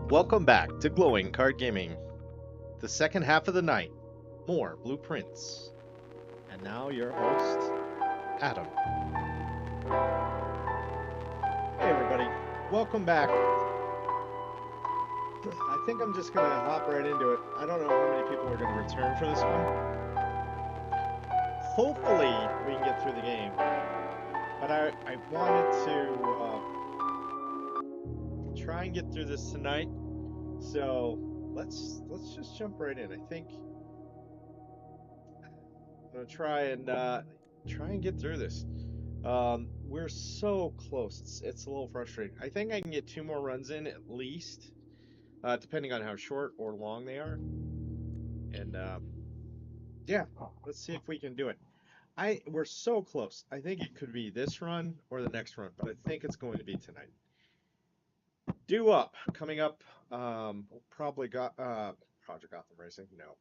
Welcome back to Glowing Card Gaming. The second half of the night, more blueprints. And now your host, Adam. Hey everybody, welcome back. I think I'm just gonna hop right into it. I don't know how many people are gonna return for this one. Hopefully we can get through the game. But I wanted to try and get through this tonight. So let's just jump right in. I think I'm gonna try and get through this. We're so close. It's a little frustrating. I think I can get 2 more runs in at least, depending on how short or long they are. And yeah, let's see if we can do it. We're so close. I think it could be this run or the next run, but I think it's going to be tonight. Due up, coming up, we'll probably got Project Gotham Racing, no.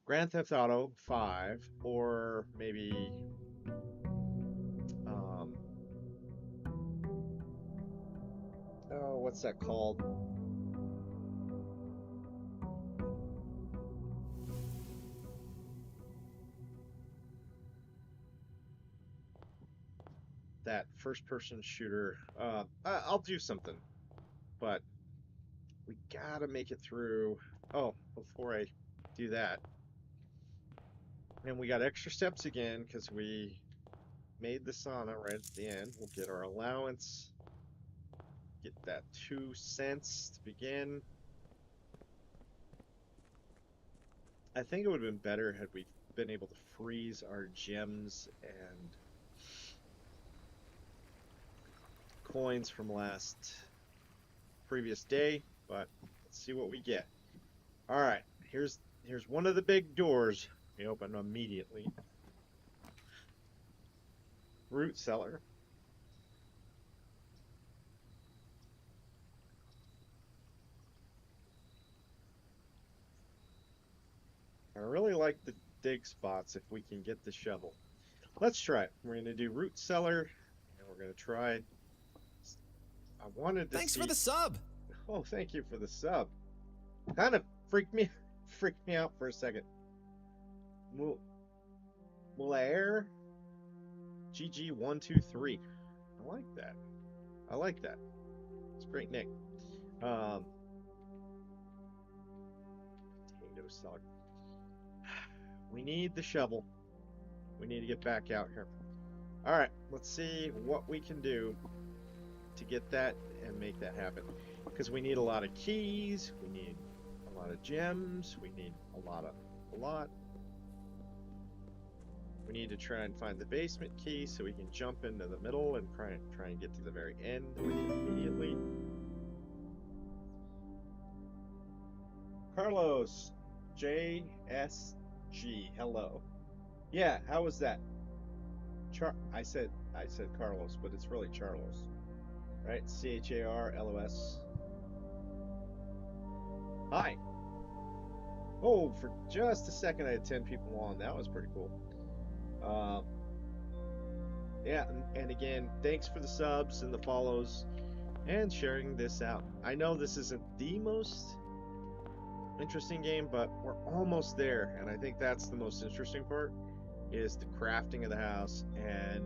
Grand Theft Auto 5, or maybe oh, what's that called? That first-person shooter. I'll do something, but we gotta make it through. Oh, before I do that, and we got extra steps again because we made the sauna right at the end. We'll get our allowance. Get that 2 cents to begin. I think it would have been better had we been able to freeze our gems and coins from previous day, but let's see what we get. All right, here's one of the big doors. We open immediately. Root cellar. I really like the dig spots if we can get the shovel. Let's try it. We're going to do root cellar, and we're going to try. I wanted to Thanks see... for the sub. Oh, thank you for the sub. Kind of freaked me out for a second. Mulaire GG123. I like that. I like that. It's a great nick. Potato salad. We need the shovel. We need to get back out here. All right, let's see what we can do to get that and make that happen. Because we need a lot of keys. We need a lot of gems. We need a lot. We need to try and find the basement key so we can jump into the middle and try and get to the very end immediately. Carlos JSG, hello. Yeah, how was that? I said Carlos, but it's really Charlos, right? CHARLOS. Hi. Oh, for just a second I had 10 people on. That was pretty cool. Yeah, and again, thanks for the subs and the follows and sharing this out. I know this isn't the most interesting game, but we're almost there, and I think that's the most interesting part, is the crafting of the house and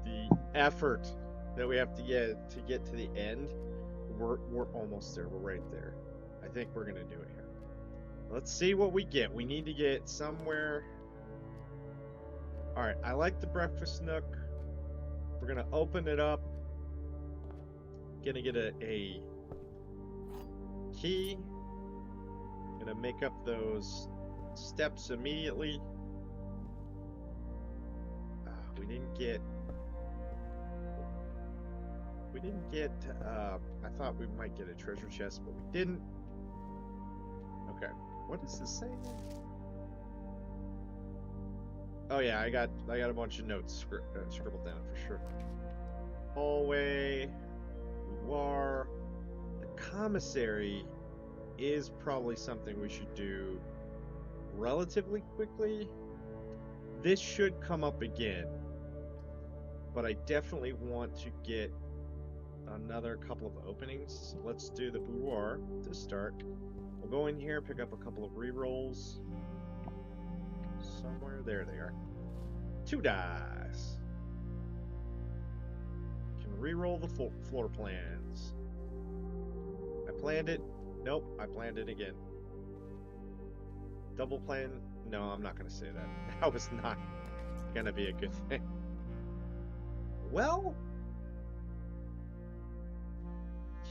the effort that we have to get to the end. We're almost there. We're right there. I think we're gonna do it here. Let's see what we get. We need to get somewhere. Alright, I like the breakfast nook. We're gonna open it up. Gonna get a key. Gonna make up those steps immediately. We didn't get. I thought we might get a treasure chest, but we didn't. Okay, what does this say? Oh yeah, I got a bunch of notes scribbled down for sure. Hallway, boudoir. The commissary is probably something we should do relatively quickly. This should come up again, but I definitely want to get another couple of openings. So let's do the boudoir to start. We'll go in here, pick up a couple of rerolls. Somewhere there they are. 2 dice. Can reroll the floor plans. I planned it. Nope, I planned it again. Double plan. No, I'm not going to say that. That was not going to be a good thing. Well,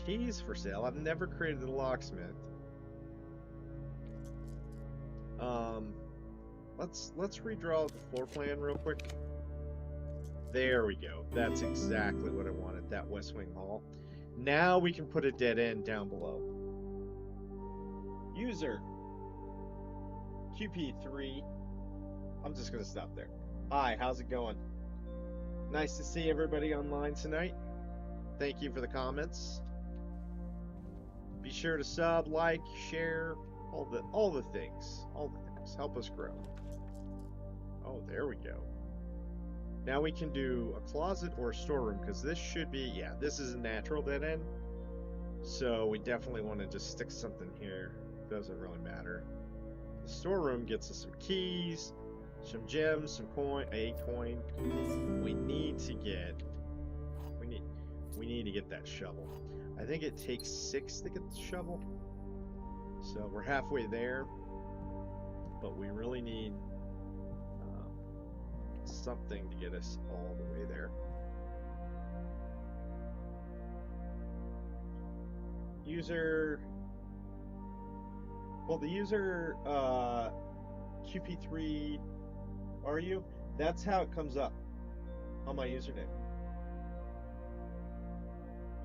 keys for sale. I've never created a locksmith. Let's redraw the floor plan real quick. There we go. That's exactly what I wanted, that West Wing Hall. Now we can put a dead end down below. User QP3. I'm just going to stop there. Hi, how's it going? Nice to see everybody online tonight. Thank you for the comments. Be sure to sub, like, share, all the things. All the things. Help us grow. Oh, there we go. Now we can do a closet or a storeroom, because this should be, yeah, this is a natural dead end. So we definitely want to just stick something here. Doesn't really matter. The storeroom gets us some keys, some gems, some a coin. We need to get that shovel. I think it takes 6 to get the shovel. So we're halfway there, but we really need something to get us all the way there. User, well, the user QP3, are you? That's how it comes up on my username.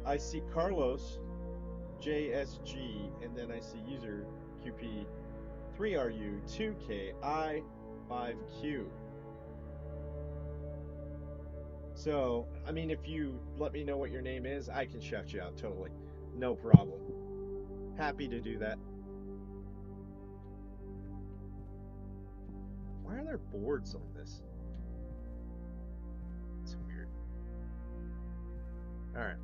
I see Carlos JSG, and then I see user QP3RU 2KI5Q. So, I mean, if you let me know what your name is, I can shout you out totally. No problem. Happy to do that. Why are there boards on this? It's weird. Alright.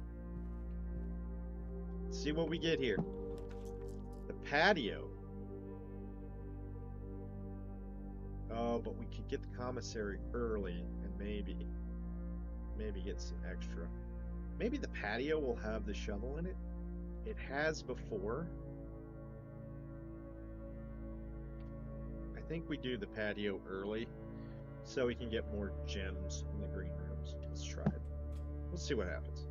Let's see what we get here. The patio. Oh, but we could get the commissary early and maybe get some extra. Maybe the patio will have the shovel in it. It has before. I think we do the patio early so we can get more gems in the green rooms. Let's try it. Let's see what happens.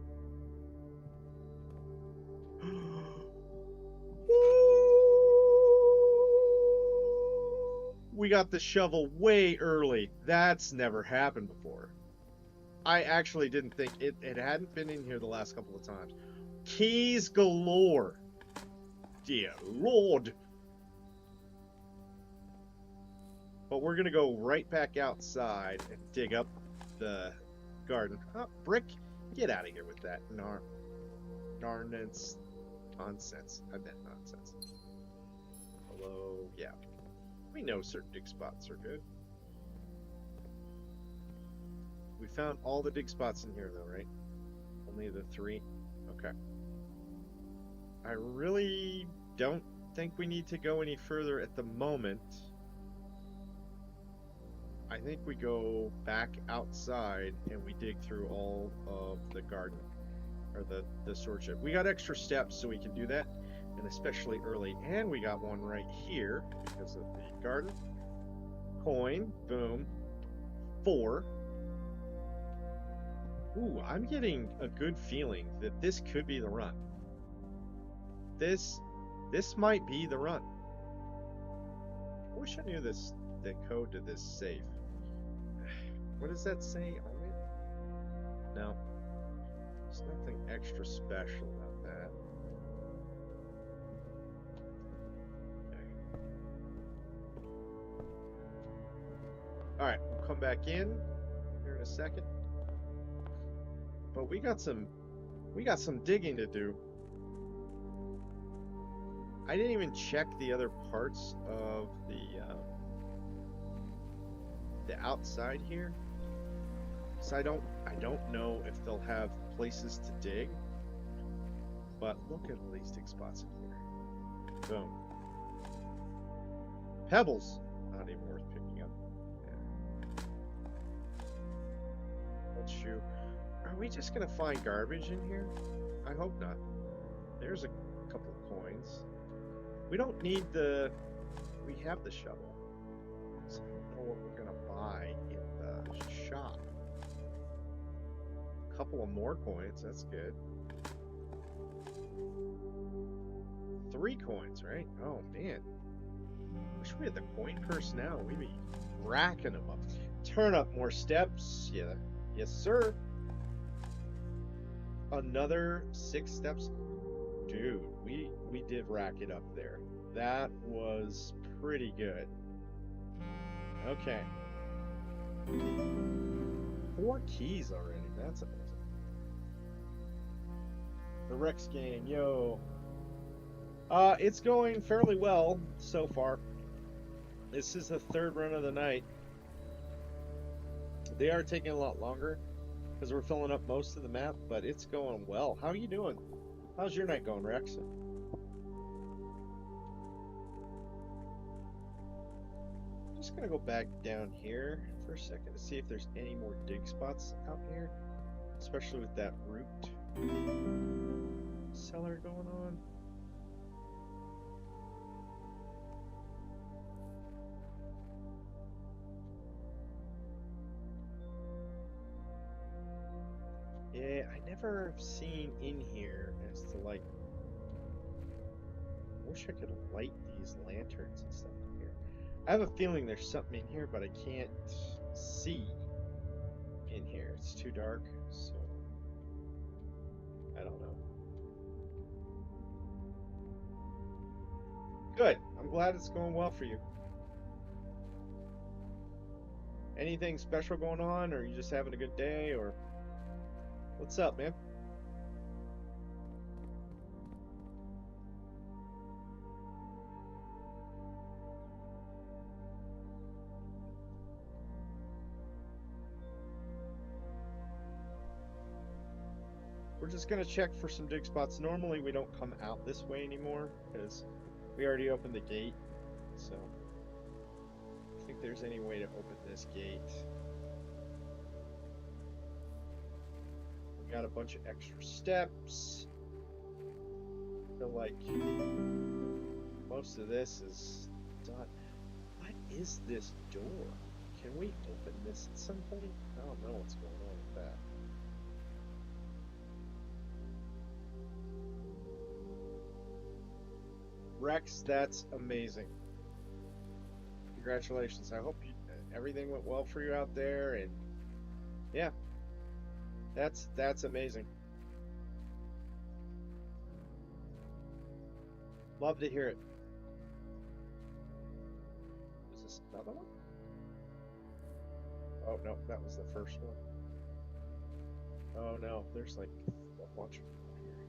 We got the shovel way early. That's never happened before. I actually didn't think it hadn't been in here the last couple of times. Keys galore. Dear Lord. But we're gonna go right back outside and dig up the garden. Oh, Brick, get out of here with that nonsense. I meant nonsense. Hello, yeah. We know certain dig spots are good. We found all the dig spots in here, though, right? Only the 3? Okay. I really don't think we need to go any further at the moment. I think we go back outside and we dig through all of the garden, or the sword shed. We got extra steps, so we can do that. and especially early. And we got one right here because of the garden. Coin, boom, 4. Ooh, I'm getting a good feeling that this could be the run. This might be the run. I wish I knew the code to this safe. What does that say on it? No. There's nothing extra special about that. Okay. Alright, we'll come back in here in a second. But we got some digging to do. I didn't even check the other parts of the outside here. So I don't know if they'll have places to dig. But look at all these dig spots in here. Boom. Pebbles. Not even worth picking up. Yeah. Let's shoot. Are we just gonna find garbage in here? I hope not. There's a couple of coins. We don't need we have the shovel. So I don't know what we're gonna buy in the shop. A couple of more coins, that's good. 3 coins, right? Oh man. Wish we had the coin purse now. We'd be racking them up. Turn up more steps. Yeah. Yes, sir. Another 6 steps. Dude, we did rack it up there. That was pretty good. Okay. 4 keys already. That's amazing. The Rex game, yo. It's going fairly well so far. This is the 3rd run of the night. They are taking a lot longer because we're filling up most of the map, but it's going well. How are you doing? How's your night going, Rex? Just gonna go back down here for a second to see if there's any more dig spots out here, especially with that root cellar going on. Yeah, I never have seen in here as to like. I wish I could light these lanterns and stuff in here. I have a feeling there's something in here, but I can't see in here. It's too dark, so I don't know. Good. I'm glad it's going well for you. Anything special going on, or you just having a good day, or what's up, man? We're just gonna check for some dig spots. Normally we don't come out this way anymore because we already opened the gate. So I think there's any way to open this gate. We got a bunch of extra steps. I feel like most of this is done. What is this door? Can we open this at some point? I don't know what's going on with that. Rex, that's amazing. Congratulations. I hope everything went well for you out there, and yeah, that's amazing. Love to hear it. Is this another one? Oh no, that was the first one. Oh no, there's like a bunch of them here.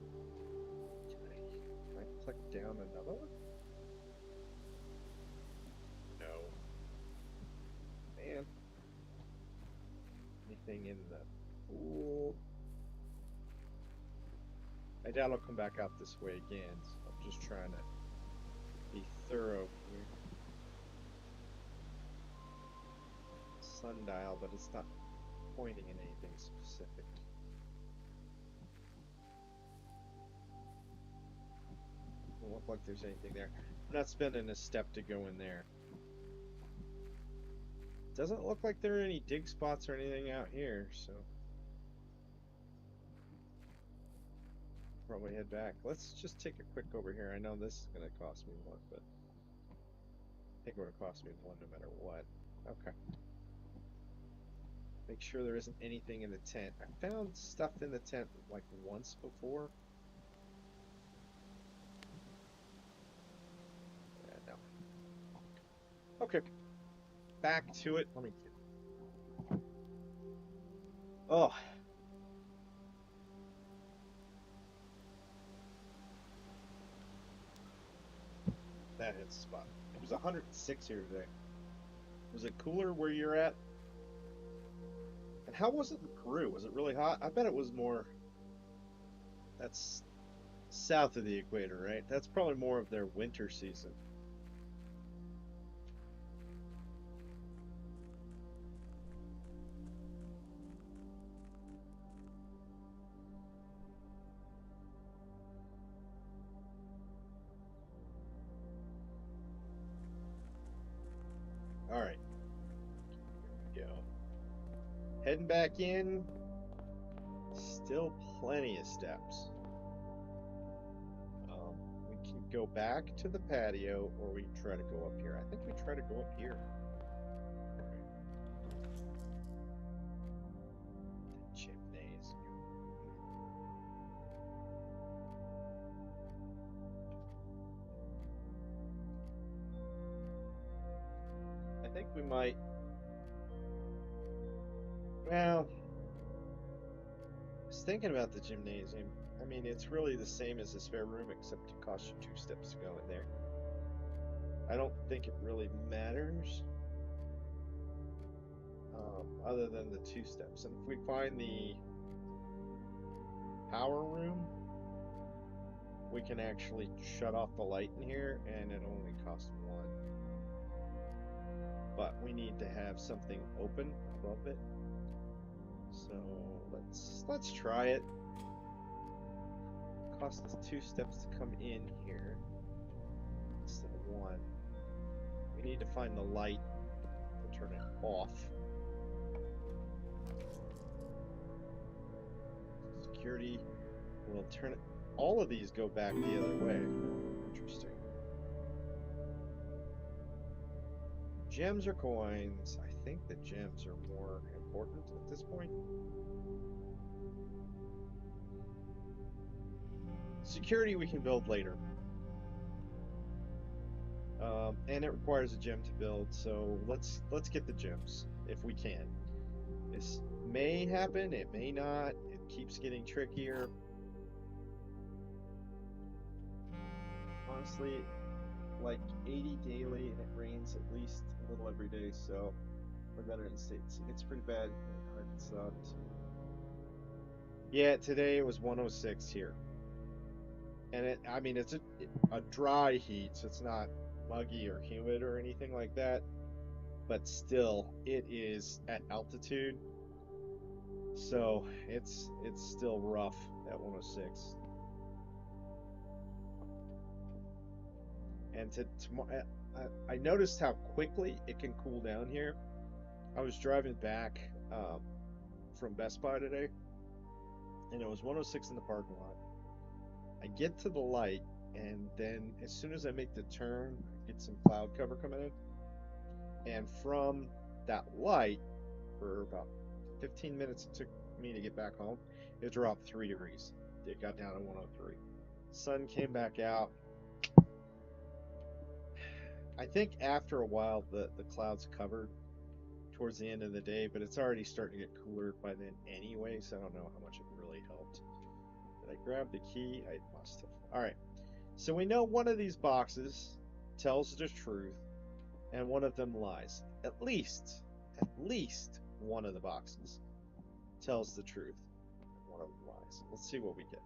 Can I click down another one? No. Man. Anything in the pool? I doubt I'll come back out this way again, so I'm just trying to be thorough here. Sundial, but it's not pointing in anything specific. What like there's anything there. I'm not spending a step to go in there. Doesn't look like there are any dig spots or anything out here, so probably head back. Let's just take a quick over here. I know this is gonna cost me one, but I think it would cost me one no matter what. Okay. Make sure there isn't anything in the tent. I found stuff in the tent like once before. Yeah, no. Okay. Back to it. Let me get. Oh. That hits the spot. It was 106 here today. Was it cooler where you're at? And how was it in Peru? Was it really hot? I bet it was more. That's south of the equator, right? That's probably more of their winter season. All right. Here we go. Heading back in. Still plenty of steps. We can go back to the patio, or we can try to go up here. I think we try to go up here. The gymnasium. I think we might. Well, I was thinking about the gymnasium. I mean, it's really the same as the spare room, except it costs you 2 steps to go in there. I don't think it really matters, other than the 2 steps. And if we find the power room, we can actually shut off the light in here, and it only costs 1. But we need to have something open above it. So let's try it. Cost us 2 steps to come in here instead of 1. We need to find the light to turn it off. Security will turn it. All of these go back the other way. Interesting. Gems or coins? I think the gems are more important at this point. Security we can build later. And it requires a gem to build, so let's get the gems if we can. This may happen, it may not. It keeps getting trickier. Honestly, like 80 daily, and it rains at least a little every day, so we're better in states. It's pretty bad. It sucked. Yeah, today it was 106 here. And I mean, it's a dry heat, so it's not muggy or humid or anything like that. But still, it is at altitude, so it's still rough at 106. And I noticed how quickly it can cool down here. I was driving back from Best Buy today, and it was 106 in the parking lot. I get to the light, and then as soon as I make the turn, I get some cloud cover coming in. And from that light, for about 15 minutes it took me to get back home, it dropped 3 degrees. It got down to 103. Sun came back out. I think after a while the clouds covered towards the end of the day, but it's already starting to get cooler by then anyway, so I don't know how much it really helped. Did I grab the key? I must have. Alright, so we know one of these boxes tells the truth, and one of them lies. At least one of the boxes tells the truth, and one of them lies. Let's see what we get.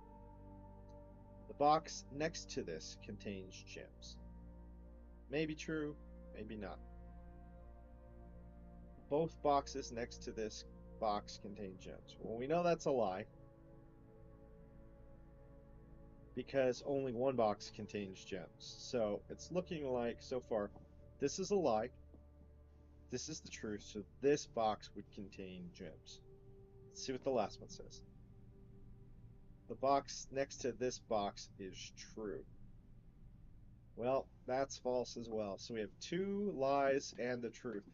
The box next to this contains gems. Maybe true, maybe not. Both boxes next to this box contain gems. Well, we know that's a lie. because only one box contains gems. So it's looking like so far this is a lie. This is the truth. So this box would contain gems. Let's see what the last one says. The box next to this box is true. Well, that's false as well. So we have two lies and the truth.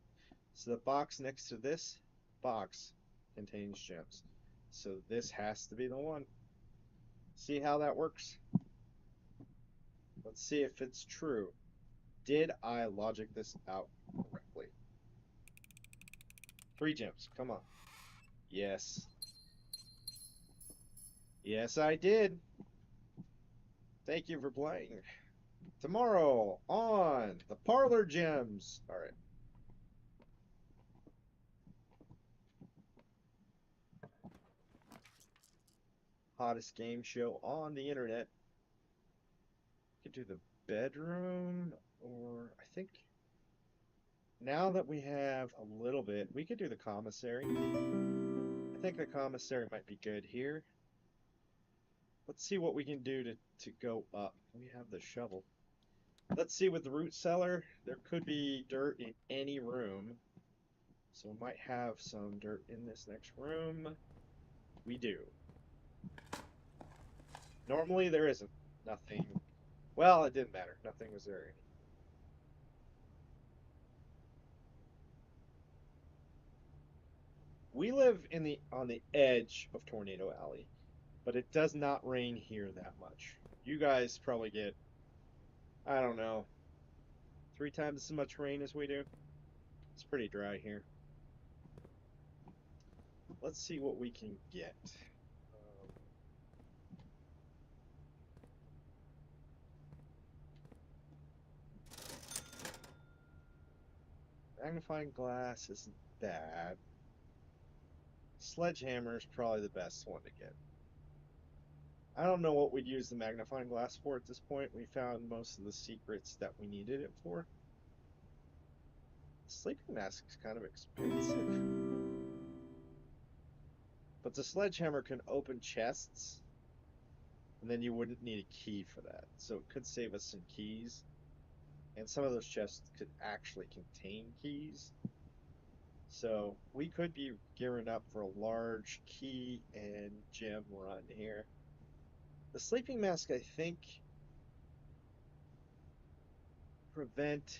So the box next to this box contains gems. So this has to be the one. See how that works? Let's see if it's true. Did I logic this out correctly? 3 gems. Come on. Yes. Yes, I did. Thank you for playing. Tomorrow on the Parlor Gems. All right. Hottest game show on the internet. Could do the bedroom, or I think now that we have a little bit, we could do the commissary. I think the commissary might be good here. Let's see what we can do to go up. We have the shovel. Let's see with the root cellar. There could be dirt in any room. So we might have some dirt in this next room. We do. Normally there isn't. Nothing. Well, it didn't matter. Nothing was there. We live on the edge of Tornado Alley, but it does not rain here that much. You guys probably get, I don't know, 3 times as much rain as we do. It's pretty dry here. Let's see what we can get. Magnifying glass isn't bad. Sledgehammer is probably the best one to get. I don't know what we'd use the magnifying glass for at this point. We found most of the secrets that we needed it for. Sleeping mask is kind of expensive. But the sledgehammer can open chests, and then you wouldn't need a key for that. So it could save us some keys. And some of those chests could actually contain keys. So we could be gearing up for a large key and gem run here. The sleeping mask, I think, prevent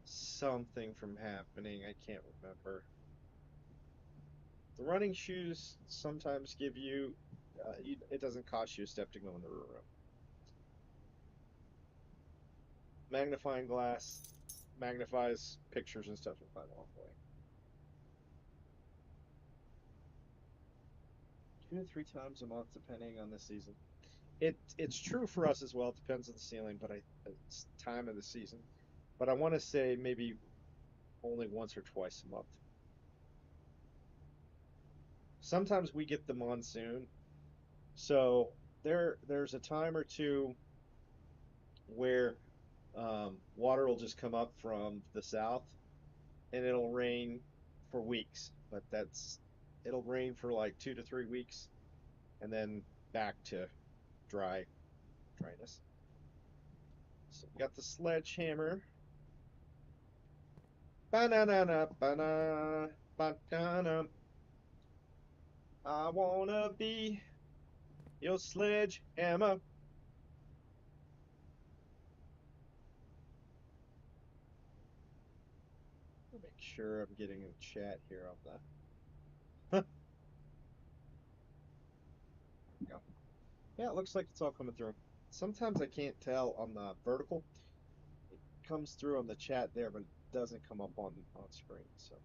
something from happening. I can't remember. The running shoes sometimes give you, it doesn't cost you a step to go in the room. Magnifying glass magnifies pictures and stuff in a long way. 2 to 3 times a month, depending on the season. It's true for us as well. It depends on the ceiling, but it's time of the season. But I want to say maybe only once or twice a month. Sometimes we get the monsoon, so there's a time or two where water will just come up from the south, and it'll rain for weeks. But it'll rain for like 2 to 3 weeks, and then back to dryness. So we got the sledgehammer. Banana, banana, banana. I wanna be your sledgehammer. Make sure I'm getting a chat here on the. There we go. Yeah, it looks like it's all coming through. Sometimes I can't tell on the vertical. It comes through on the chat there, but it doesn't come up on screen. So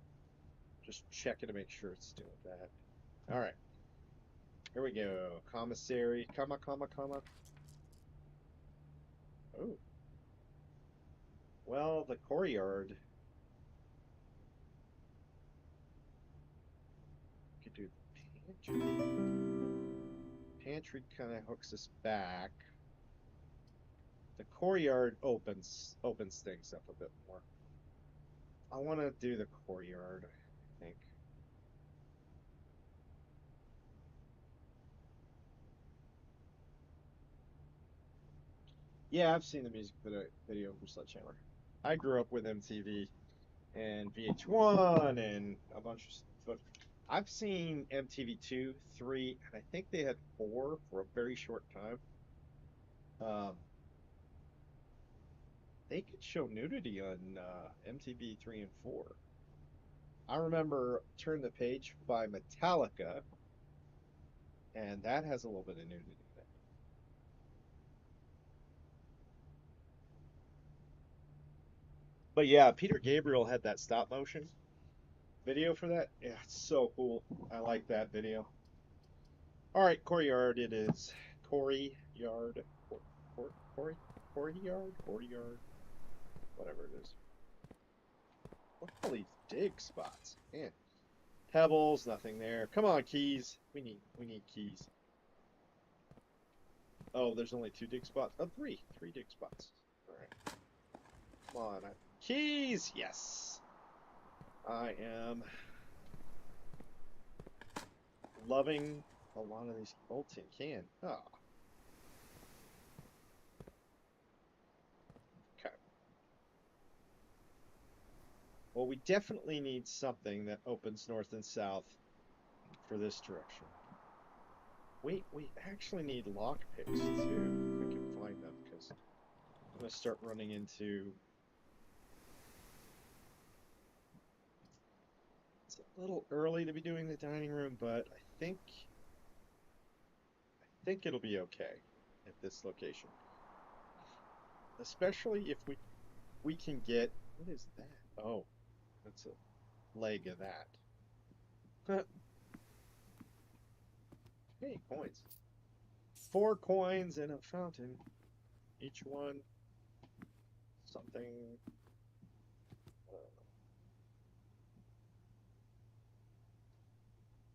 just checking to make sure it's doing that. All right. Here we go. Commissary, comma, comma, comma. Oh. Well, the courtyard. Could do the pantry. Pantry kind of hooks us back. The courtyard opens things up a bit more. I want to do the courtyard, I think. Yeah, I've seen the music video for Sledgehammer. I grew up with MTV and VH1 and a bunch of stuff. But I've seen MTV 2, 3, and I think they had 4 for a very short time. Um, they could show nudity on MTV 3 and 4. I remember Turn the Page by Metallica, and that has a little bit of nudity in it. But yeah, Peter Gabriel had that stop motion video for that. Yeah, it's so cool. I like that video. All right, Corey Yard it is. Corey Yard. Corey? Corey Yard? Corey Yard? Whatever it is. Look at all these dig spots. Man. Pebbles, nothing there. Come on, keys. We need keys. Oh, there's only 2 dig spots. Oh, three. 3 dig spots. All right. Come on. Keys! Yes. I am loving a lot of these old tin can. Oh, okay. Well, we definitely need something that opens north and south for this direction. We actually need lock picks too, if I can find them, because I'm gonna start running into. It's a little early to be doing the dining room, but I think it'll be okay at this location, especially if we can get. What is that? Oh, that's a leg of that. Hey, coins. 4 coins in a fountain. Each one something.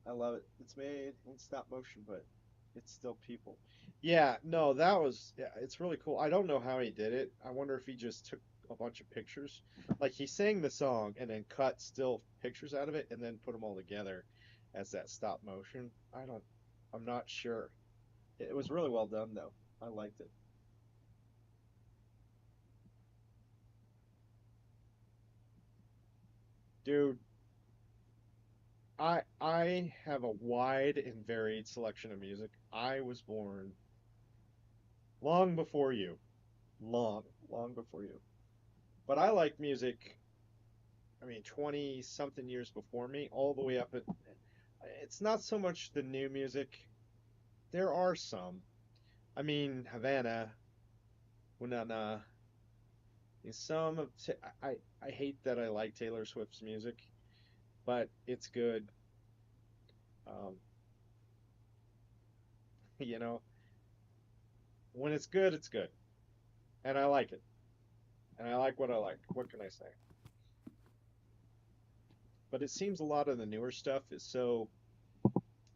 I love it. It's made in stop motion, but it's still people. Yeah, no, that was, yeah, it's really cool. I don't know how he did it. I wonder if he just took a bunch of pictures. Like he sang the song and then cut still pictures out of it and then put them all together as that stop motion. I'm not sure. It was really well done though. I liked it. Dude, I have a wide and varied selection of music. I was born long before you. Long before you. But I like music, I mean, 20 something years before me, all the way up at, it's not so much the new music. There are some. I mean, Havana, Unana, some of, I hate that I like Taylor Swift's music, but it's good. Um, you know, when it's good, it's good. And I like it. And I like what I like. What can I say? But it seems a lot of the newer stuff is so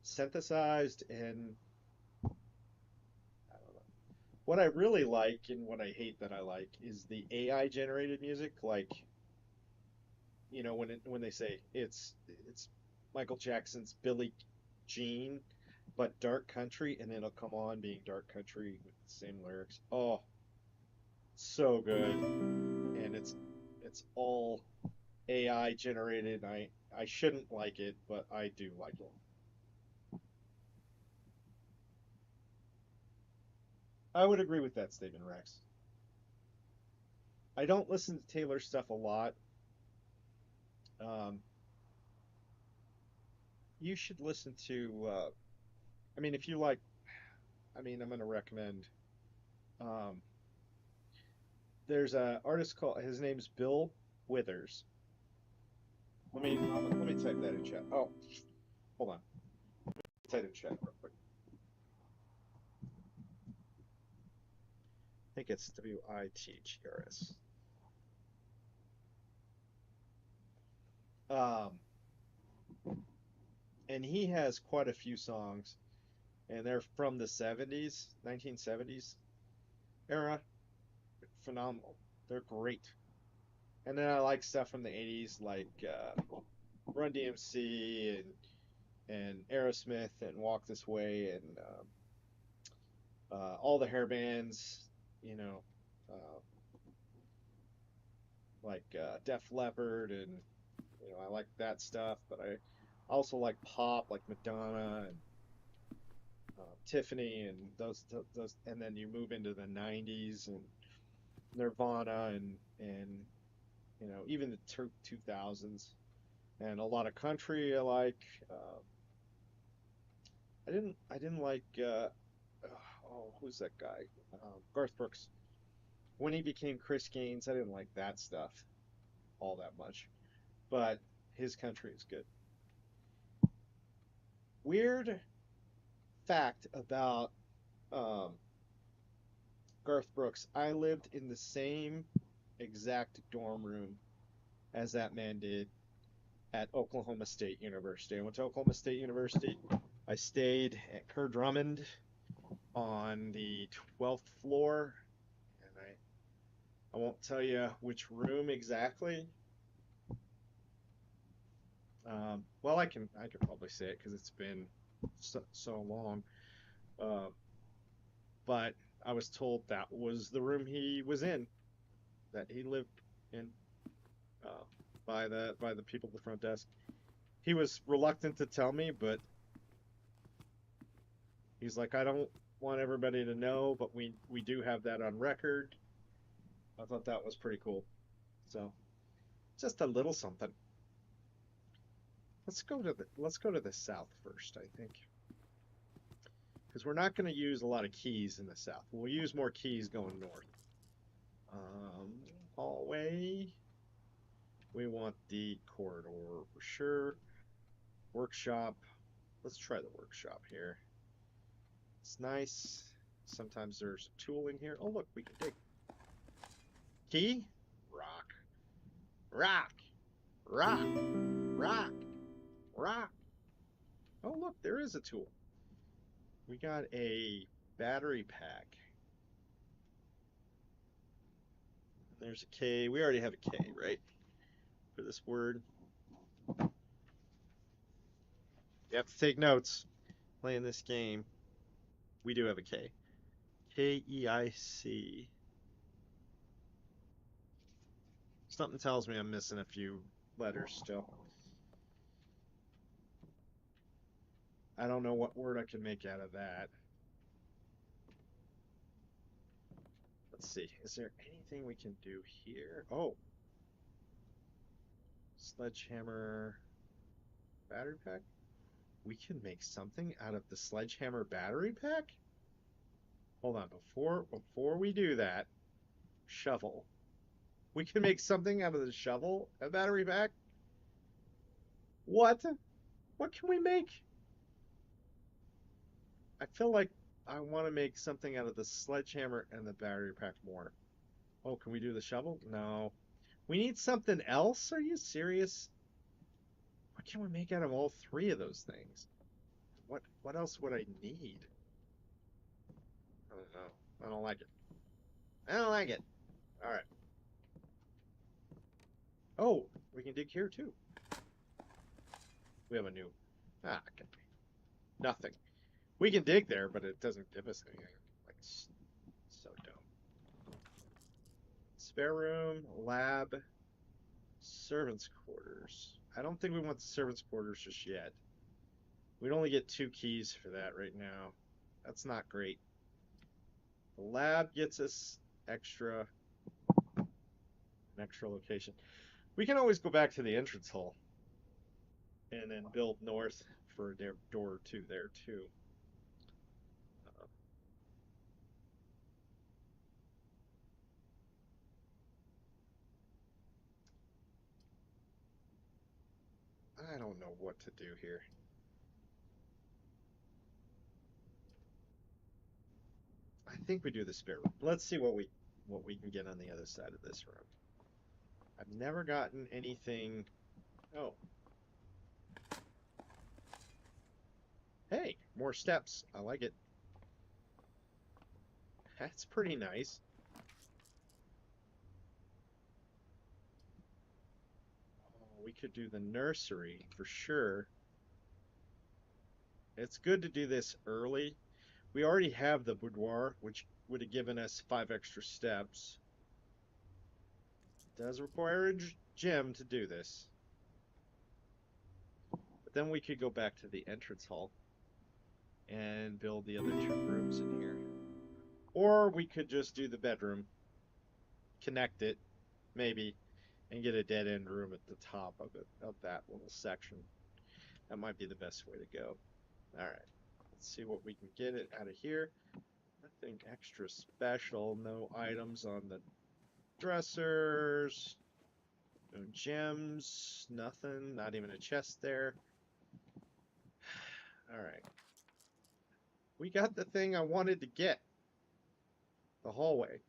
synthesized and I don't know. What I really like and what I hate that I like is the AI generated music. Like, when they say it's Michael Jackson's Billie Jean, but dark country, and then it'll come on being dark country with the same lyrics. Oh, so good. And it's all AI generated. I shouldn't like it, but I do like it. I would agree with that statement, Rex. I don't listen to Taylor stuff a lot. Um, you should listen to. I mean, if you like, I mean, I'm gonna recommend. Um, there's a artist called. His name's Bill Withers. Let me type that in chat. Oh, hold on. Type in chat real quick. I think it's Withers. Um, and he has quite a few songs, and they're from the 70s, 1970s era. Phenomenal. They're great. And then I like stuff from the 80s, like Run DMC and Aerosmith and Walk This Way and all the hair bands, you know. like Def Leppard, and I like that stuff. But I also like pop, like Madonna and Tiffany, and those. And then you move into the '90s and Nirvana, and even the 2000s, and a lot of country I like. I didn't like who's that guy? Garth Brooks. When he became Chris Gaines, I didn't like that stuff all that much, but his country is good. Weird fact about um, Garth Brooks: I lived in the same exact dorm room as that man did at Oklahoma State University. I went to Oklahoma State University. I stayed at Kerr Drummond on the 12th floor, and I won't tell you which room exactly. Well, I can probably say it because it's been so long. Uh, but I was told that was the room he was in, that he lived in, uh, by the people at the front desk. He was reluctant to tell me, but he's like, I don't want everybody to know, but we do have that on record. I thought that was pretty cool. So just a little something. Let's go to the south first, I think, because we're not going to use a lot of keys in the south. We'll use more keys going north. Um, Hallway. We want the corridor for sure. Workshop. Let's try the workshop here. It's nice. Sometimes there's a tool in here. Oh, look, we can dig. Key? Rock. Rock. Rock. Rock. Rock. Oh, look, there is a tool. We got a battery pack. There's a K. We already have a K, right? For this word. You have to take notes playing this game. We do have a K. Keic. Something tells me I'm missing a few letters still. I don't know what word I can make out of that. Let's see. Is there anything we can do here? Oh, sledgehammer battery pack. We can make something out of the sledgehammer battery pack? Hold on, before we do that, shovel. We can make something out of the shovel, a battery pack? What? What can we make? I feel like I want to make something out of the sledgehammer and the battery pack more. Oh, can we do the shovel? No. We need something else? Are you serious? What can we make out of all three of those things? What else would I need? I don't know. I don't like it. I don't like it. All right. Oh, we can dig here too. We have a new. Okay. Nothing. We can dig there, but it doesn't give us anything. Like, so dumb. Spare room, lab, servants' quarters. I don't think we want the servants' quarters just yet. We'd only get 2 keys for that right now. That's not great. The lab gets us an extra location. We can always go back to the entrance hall and then build north for a door or two there too. Uh, I don't know what to do here. I think we do the spare room. Let's see what we can get on the other side of this room. I've never gotten anything. Oh, hey, more steps. I like it. That's pretty nice. Oh, we could do the nursery for sure. It's good to do this early. We already have the boudoir, which would have given us 5 extra steps. Does require a gym to do this. But then we could go back to the entrance hall and build the other two rooms in here. Or we could just do the bedroom, connect it, maybe, and get a dead end room at the top of it, of that little section. That might be the best way to go. All right, let's see what we can get it out of here. Nothing extra special. No items on the dressers. No gems. Nothing. Not even a chest there. All right. We got the thing I wanted to get. The hallway.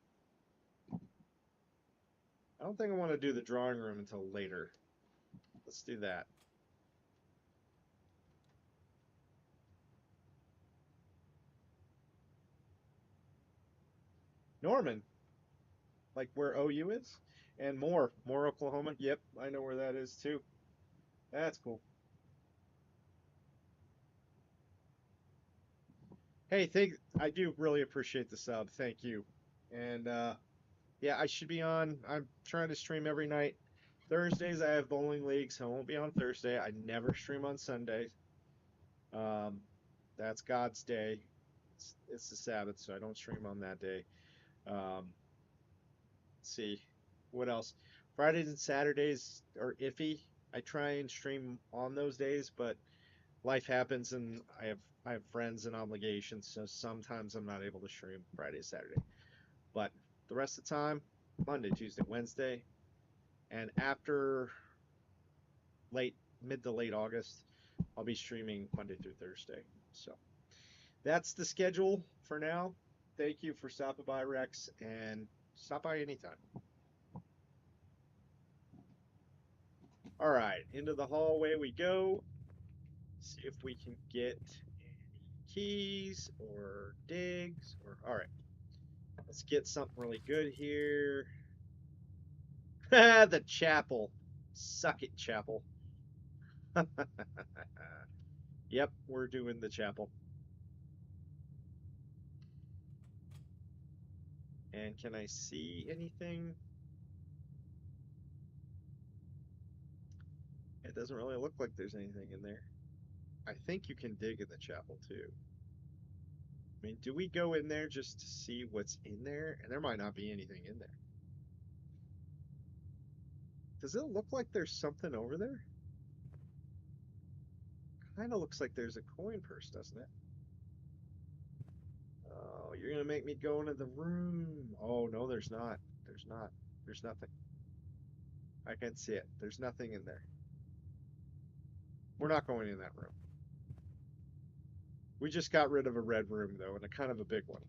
I don't think I want to do the drawing room until later. Let's do that. Norman, like where OU is? And Moore, Oklahoma. Yep, I know where that is too. That's cool. Hey, I do really appreciate the sub. Thank you. And yeah, I should be on. I'm trying to stream every night. Thursdays I have bowling league, so I won't be on Thursday. I never stream on Sunday. Um, that's God's day. It's the Sabbath, so I don't stream on that day. Um, let's see, what else? Fridays and Saturdays are iffy. I try and stream on those days, but life happens, and I have friends and obligations, so sometimes I'm not able to stream Friday, Saturday. But the rest of the time, Monday, Tuesday, Wednesday, and after mid to late August, I'll be streaming Monday through Thursday. So that's the schedule for now. Thank you for stopping by, Rex, and stop by anytime. All right, into the hallway we go. See if we can get any keys or digs or all right. Let's get something really good here. The chapel. Suck it, chapel. Yep, we're doing the chapel. And can I see anything? It doesn't really look like there's anything in there. I think you can dig in the chapel too. I mean, do we go in there just to see what's in there? And there might not be anything in there. Does it look like there's something over there? Kind of looks like there's a coin purse, doesn't it? Oh, you're gonna make me go into the room. Oh, no, there's not. There's not. There's nothing. I can see it. There's nothing in there. We're not going in that room. We just got rid of a red room, though, and a kind of a big one.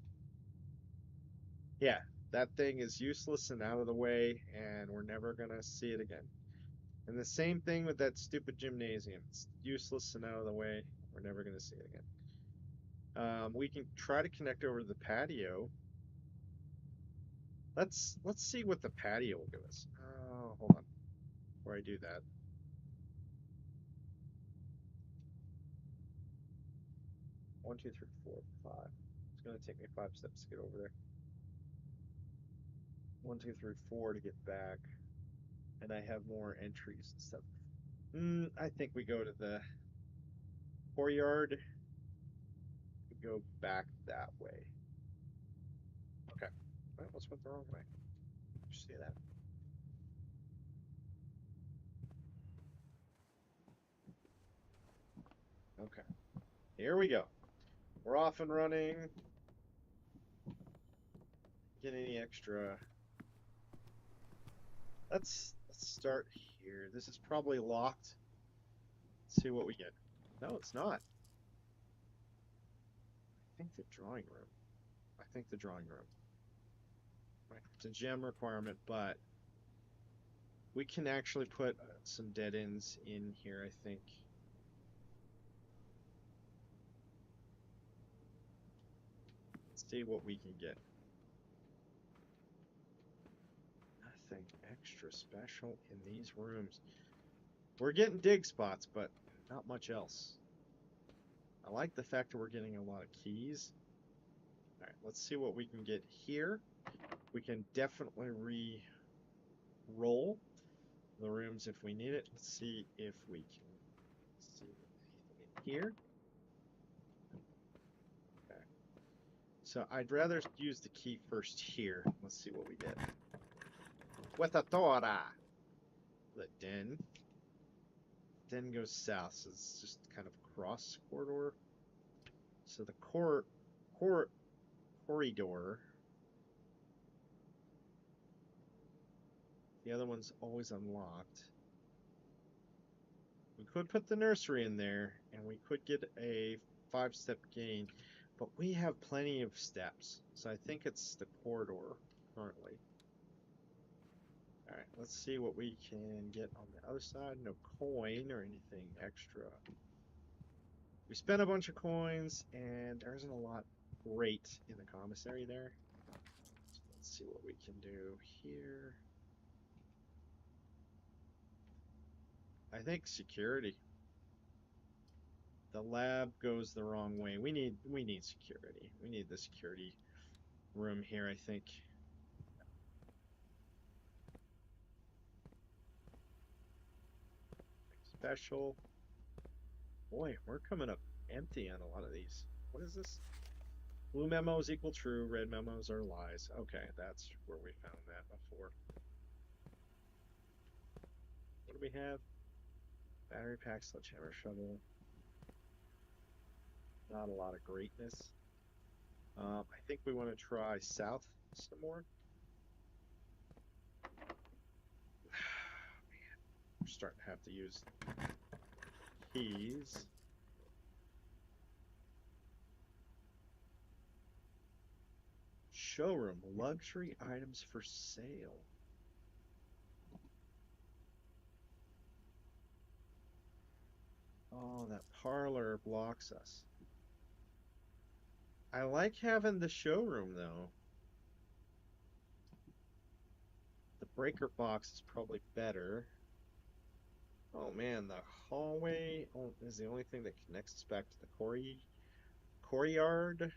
Yeah, that thing is useless and out of the way, and we're never gonna see it again. And the same thing with that stupid gymnasium. It's useless and out of the way. We're never gonna see it again. We can try to connect over to the patio. Let's see what the patio will give us. Oh, hold on. Before I do that. 1, 2, 3, 4, 5. It's gonna take me 5 steps to get over there. 1, 2, 3, 4 to get back, and I have more entries and stuff. I think we go to the courtyard. We go back that way. Okay. I almost went the wrong way. Did you see that? Okay. Here we go. We're off and running. Get any extra. Let's start here. This is probably locked. Let's see what we get. No, it's not. I think the drawing room. I think the drawing room. Right. It's a gem requirement, but we can actually put some dead ends in here, I think. Let's see what we can get. Nothing extra special in these rooms. We're getting dig spots, but not much else. I like the fact that we're getting a lot of keys. All right, let's see what we can get here. We can definitely roll the rooms if we need it. Let's see if we can see anything in here. Okay. So I'd rather use the key first here. Let's see what we get. With a Tora. The den. Den goes south, so it's just kind of cross corridor. So the corridor. The other one's always unlocked. We could put the nursery in there, and we could get a 5-step gain, but we have plenty of steps, so I think it's the corridor currently. Alright, let's see what we can get on the other side. No coin or anything extra. We spent a bunch of coins, and there isn't a lot great in the commissary there. So let's see what we can do here. I think security. The lab goes the wrong way. We need security. We need the security room here, I think. Special. Boy, we're coming up empty on a lot of these. What is this? Blue memos equal true, red memos are lies. Okay, that's where we found that before. What do we have? Battery pack, sledgehammer, shovel. Not a lot of greatness. I think we want to try south some more. Man, we're starting to have to use keys. Showroom, luxury items for sale. Oh, that parlor blocks us. I like having the showroom though. The breaker box is probably better. Oh man, the hallway is the only thing that connects us back to the courtyard.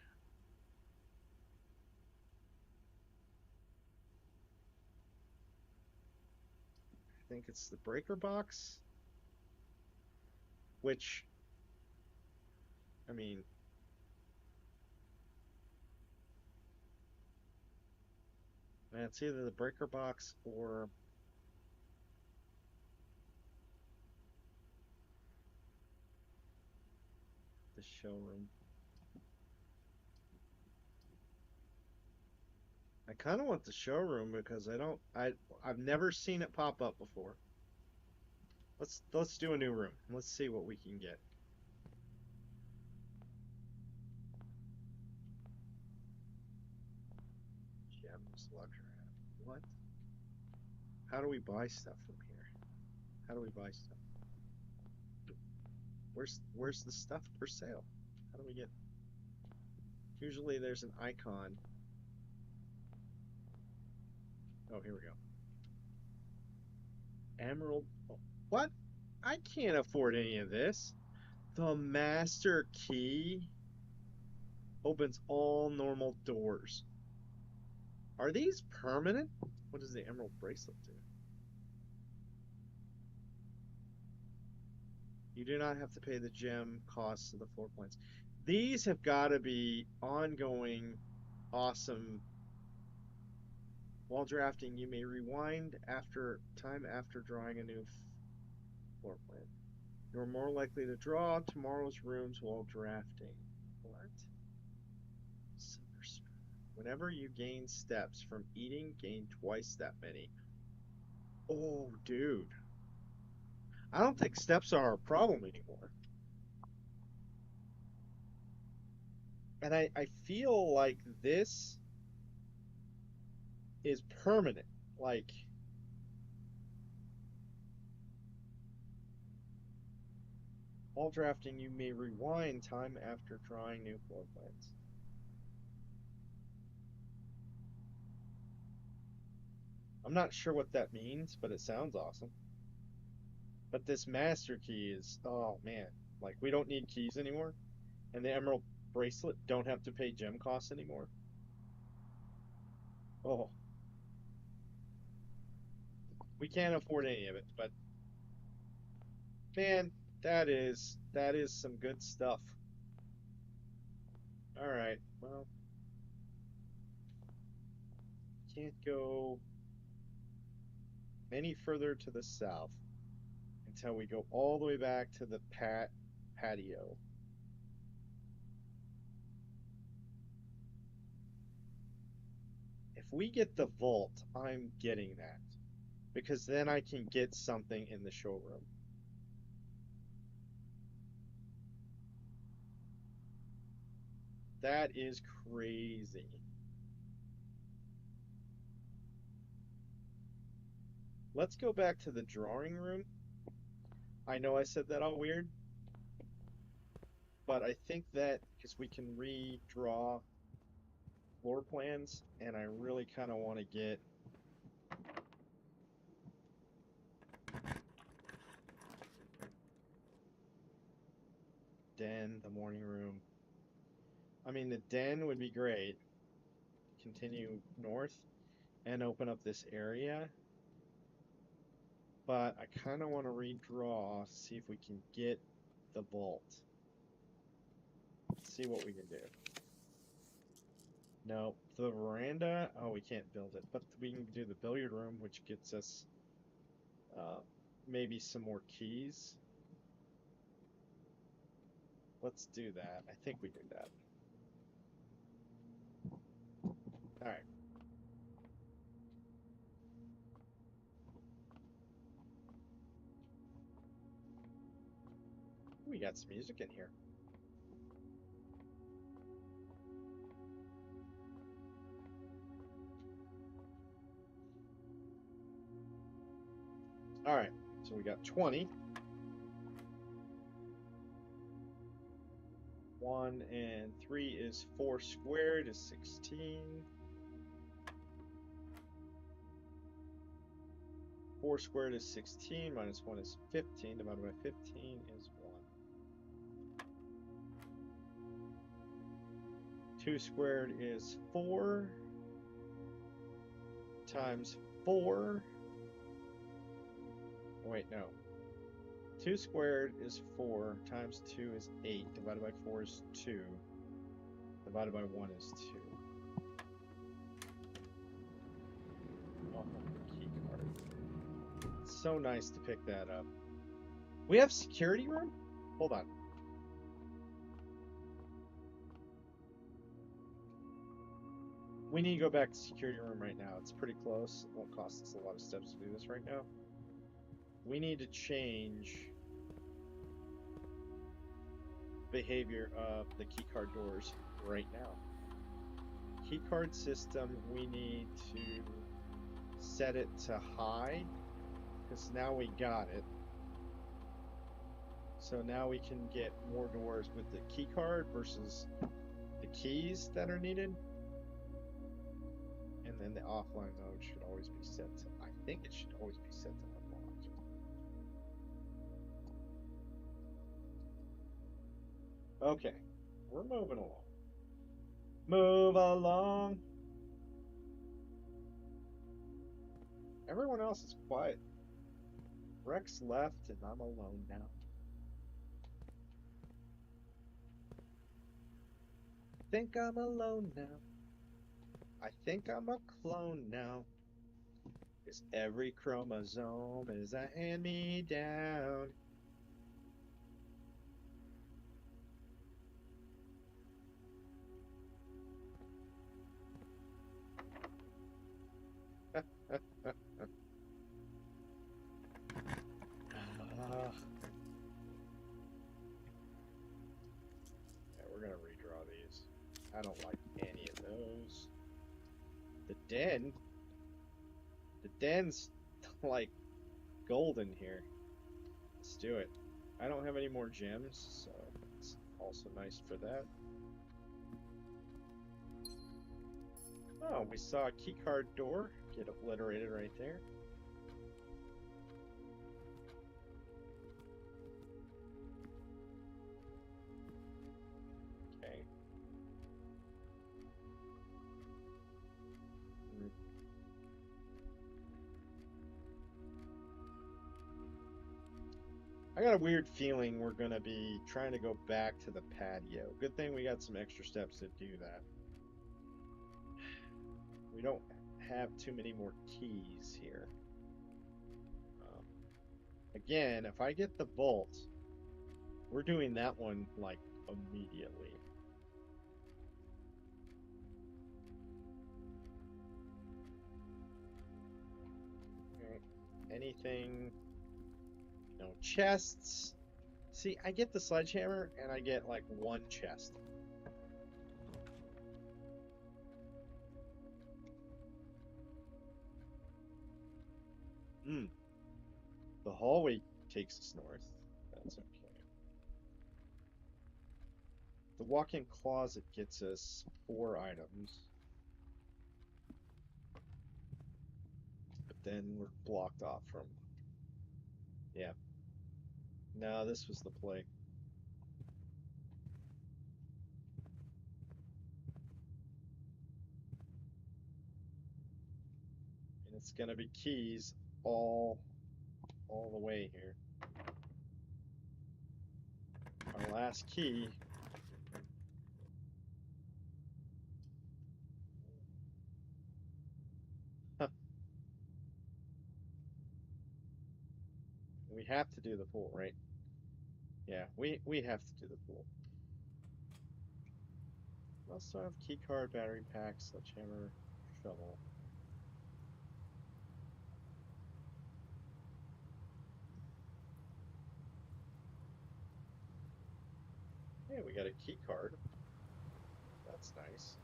I think it's the breaker box. Which, I mean, it's either the breaker box or the showroom. I kind of want the showroom because I've never seen it pop up before. Let's do a new room. Let's see what we can get. Gems, luxury. What? How do we buy stuff from here? How do we buy stuff? Where's the stuff for sale? How do we get? Usually there's an icon. Oh, here we go. Emerald. Oh, what? I can't afford any of this. The master key opens all normal doors. Are these permanent? What does the emerald bracelet do? You do not have to pay the gem costs of the floor plans. These have got to be ongoing, awesome. While drafting, you may rewind after drawing a new floor plan. You're more likely to draw tomorrow's rooms while drafting. What? Whenever you gain steps from eating, gain twice that many. Oh, dude. I don't think steps are a problem anymore. And I feel like this is permanent. Like, while drafting, you may rewind time after drawing new floor plans. I'm not sure what that means, but it sounds awesome. But this master key is, oh man, like we don't need keys anymore. And the emerald bracelet don't have to pay gem costs anymore. Oh. We can't afford any of it, but man, that is some good stuff. All right, well, can't go any further to the south until we go all the way back to the patio. If we get the vault, I'm getting that because then I can get something in the showroom. That is crazy. Let's go back to the drawing room. I know I said that all weird, but I think that because we can redraw floor plans, and I really kind of want to get den, the morning room. I mean, the den would be great. Continue north and open up this area, but I kind of want to redraw, see if we can get the vault. See what we can do. No, the veranda, oh, we can't build it, but we can do the billiard room, which gets us maybe some more keys. Let's do that. I think we do that. All right. We got some music in here. All right, so we got 20. 1 and 3 is 4 squared is 16. 4 squared is 16, minus 1 is 15, divided by 15 is 1. 2 squared is 4, times 4. Oh, wait, no. 2 squared is 4, times 2 is 8, divided by 4 is 2, divided by 1 is 2. Oh, key card. It's so nice to pick that up. We have security room? Hold on. We need to go back to security room right now. It's pretty close. It won't cost us a lot of steps to do this right now. We need to change behavior of the keycard doors right now. Keycard system, we need to set it to high because now we got it. So now we can get more doors with the keycard versus the keys that are needed. And then the offline mode should always be set to, I think it should always be set to unlocked. Okay, we're moving along. Move along. Everyone else is quiet. Rex left and I'm alone now. Think I'm alone now. I think I'm a clone now. 'Cause every chromosome is a hand-me-down. Yeah, we're gonna redraw these. I don't like any of those. The den's like golden here. Let's do it. I don't have any more gems, so it's also nice for that. Oh, we saw a keycard door get obliterated right there. Okay. I got a weird feeling we're gonna be trying to go back to the patio. Good thing we got some extra steps to do that. We don't have too many more keys here. Again, if I get the vault, we're doing that one like immediately. Alright. Anything? No chests. See, I get the sledgehammer and I get like one chest. The hallway takes us north. That's okay. The walk-in closet gets us 4 items. But then we're blocked off from... Yeah. No, this was the play. And it's gonna be keys all the way here. Our last key. Huh. We have to do the pool, right? Yeah, we have to do the pool. We also have key card, battery pack, sledgehammer, shovel. Hey, we got a key card. That's nice.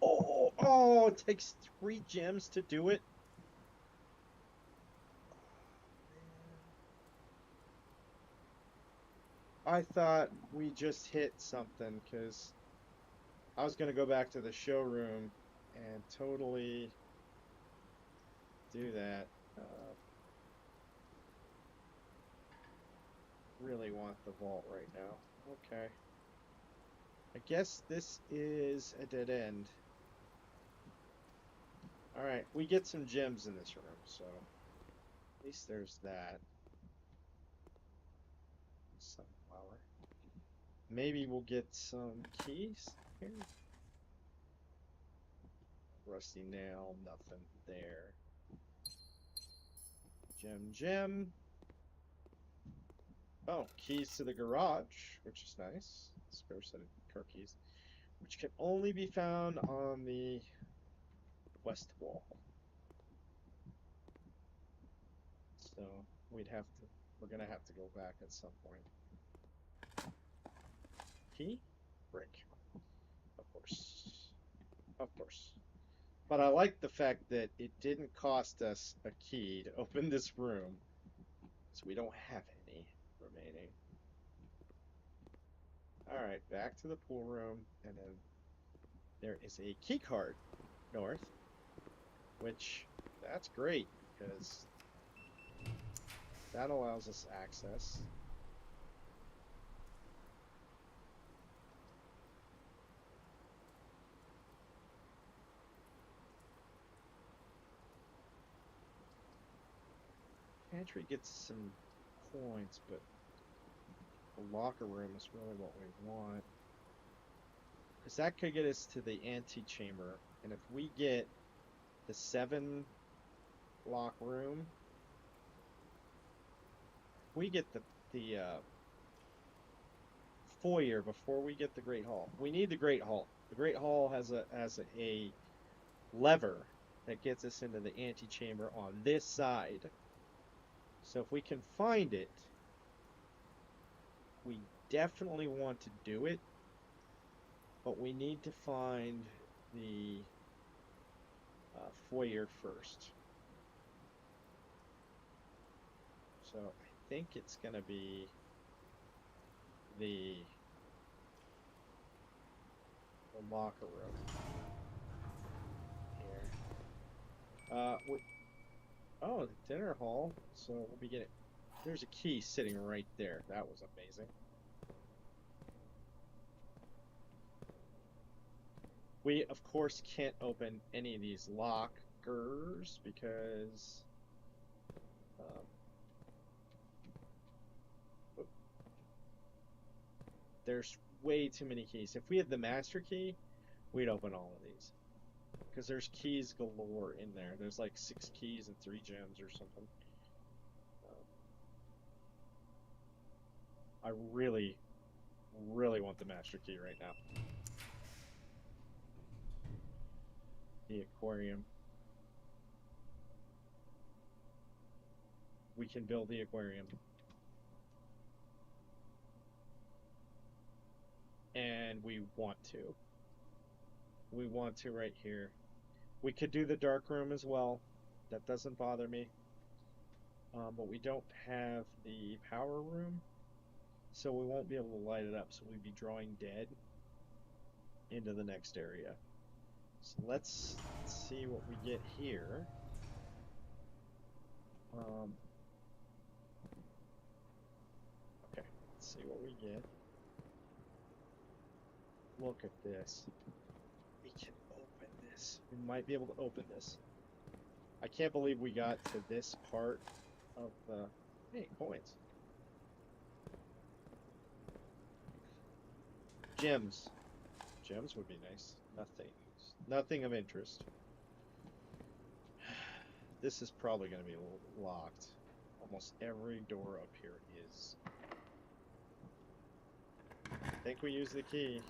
Oh, it takes 3 gems to do it. I thought we just hit something because I was gonna go back to the showroom and totally do that. Really want the vault right now. Okay. I guess this is a dead end. Alright, we get some gems in this room, so at least there's that. Sunflower. Maybe we'll get some keys here. Rusty nail, nothing there. Gem. Oh, keys to the garage, which is nice. Spare set of car keys, which can only be found on the west wall. So we're gonna have to go back at some point. Key? Brick. Of course. But I like the fact that it didn't cost us a key to open this room, so we don't have any remaining. Alright, back to the pool room, and then there is a key card north, which that's great because that allows us access. Pantry gets some points, but the locker room is really what we want. Because that could get us to the antechamber, and if we get the 7 lock room, we get the foyer before we get the Great Hall. We need the Great Hall. The Great Hall has a lever that gets us into the antechamber on this side. So if we can find it, we definitely want to do it, but we need to find the foyer first. So I think it's going to be the locker room here. Oh, the dinner hall. So we'll be getting... There's a key sitting right there. That was amazing. We, of course, can't open any of these lock lockers because um, there's way too many keys. If we had the master key, we'd open all of these because there's keys galore in there. There's like 6 keys and 3 gems or something. I really, really want the master key right now. The aquarium. We can build the aquarium. And we want to. We want to right here. We could do the dark room as well. That doesn't bother me. But we don't have the power room, so we won't be able to light it up. So we'd be drawing dead into the next area. So let's see what we get here. Okay, let's see what we get. Look at this. We can open this. We might be able to open this. I can't believe we got to this part of the... Hey, coins. Gems. Gems would be nice. Nothing. Nothing of interest. This is probably going to be locked. Almost every door up here is. I think we use the key.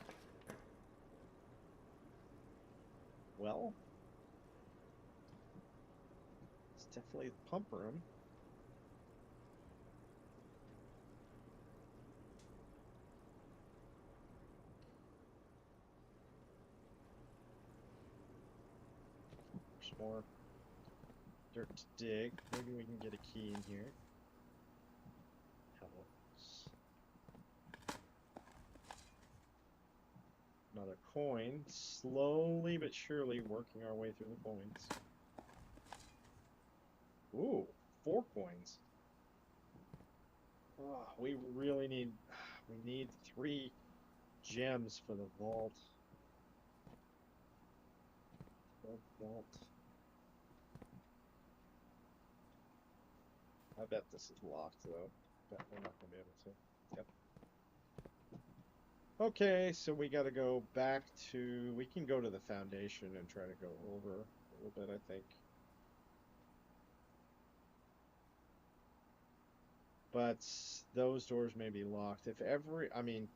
Well, it's definitely the pump room. There's more dirt to dig. Maybe we can get a key in here. Helps. Another coin. Slowly but surely working our way through the coins. Ooh, 4 coins. Oh, we really need... We need 3 gems for the vault. Vault. I bet this is locked, though. Bet we're not going to be able to. Yep. Okay, so we got to go back to... We can go to the foundation and try to go over a little bit, I think. But those doors may be locked. If every... I mean,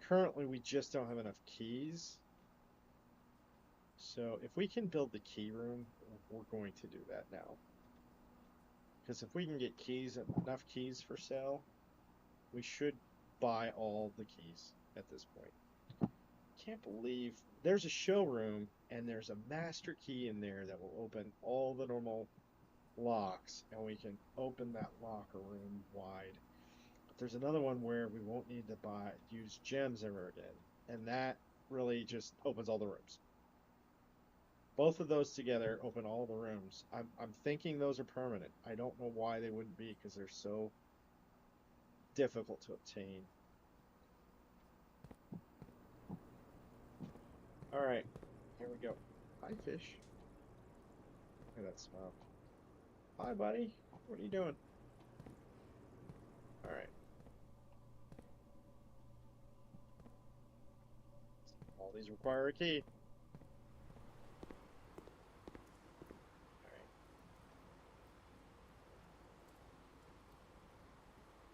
currently we just don't have enough keys. So if we can build the key room, we're going to do that now. Because if we can get keys, enough keys for sale, we should buy all the keys at this point. Can't believe there's a showroom and there's a master key in there that will open all the normal locks, and we can open that locker room wide. But there's another one where we won't need to use gems ever again, and that really just opens all the rooms. Both of those together open all the rooms. I'm thinking those are permanent. I don't know why they wouldn't be, because they're so difficult to obtain. Alright, here we go. Hi, fish. Look at that smile. Hi, buddy. What are you doing? Alright. All these require a key.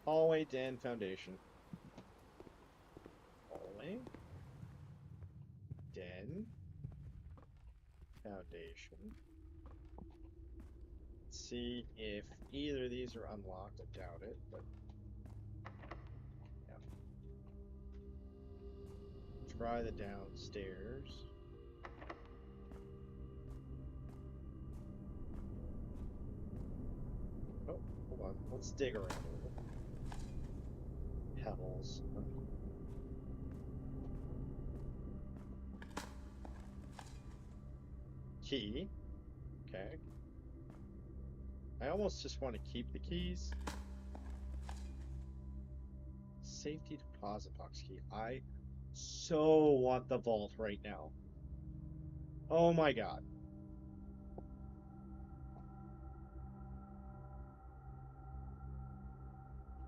Hallway, den, foundation. Hallway. Den. Foundation. Let's see if either of these are unlocked. I doubt it, but... Yeah. Try the downstairs. Oh, hold on. Let's dig around a little. Pebbles. Key. Okay. I almost just want to keep the keys. Safety deposit box key. I so want the vault right now. Oh my god.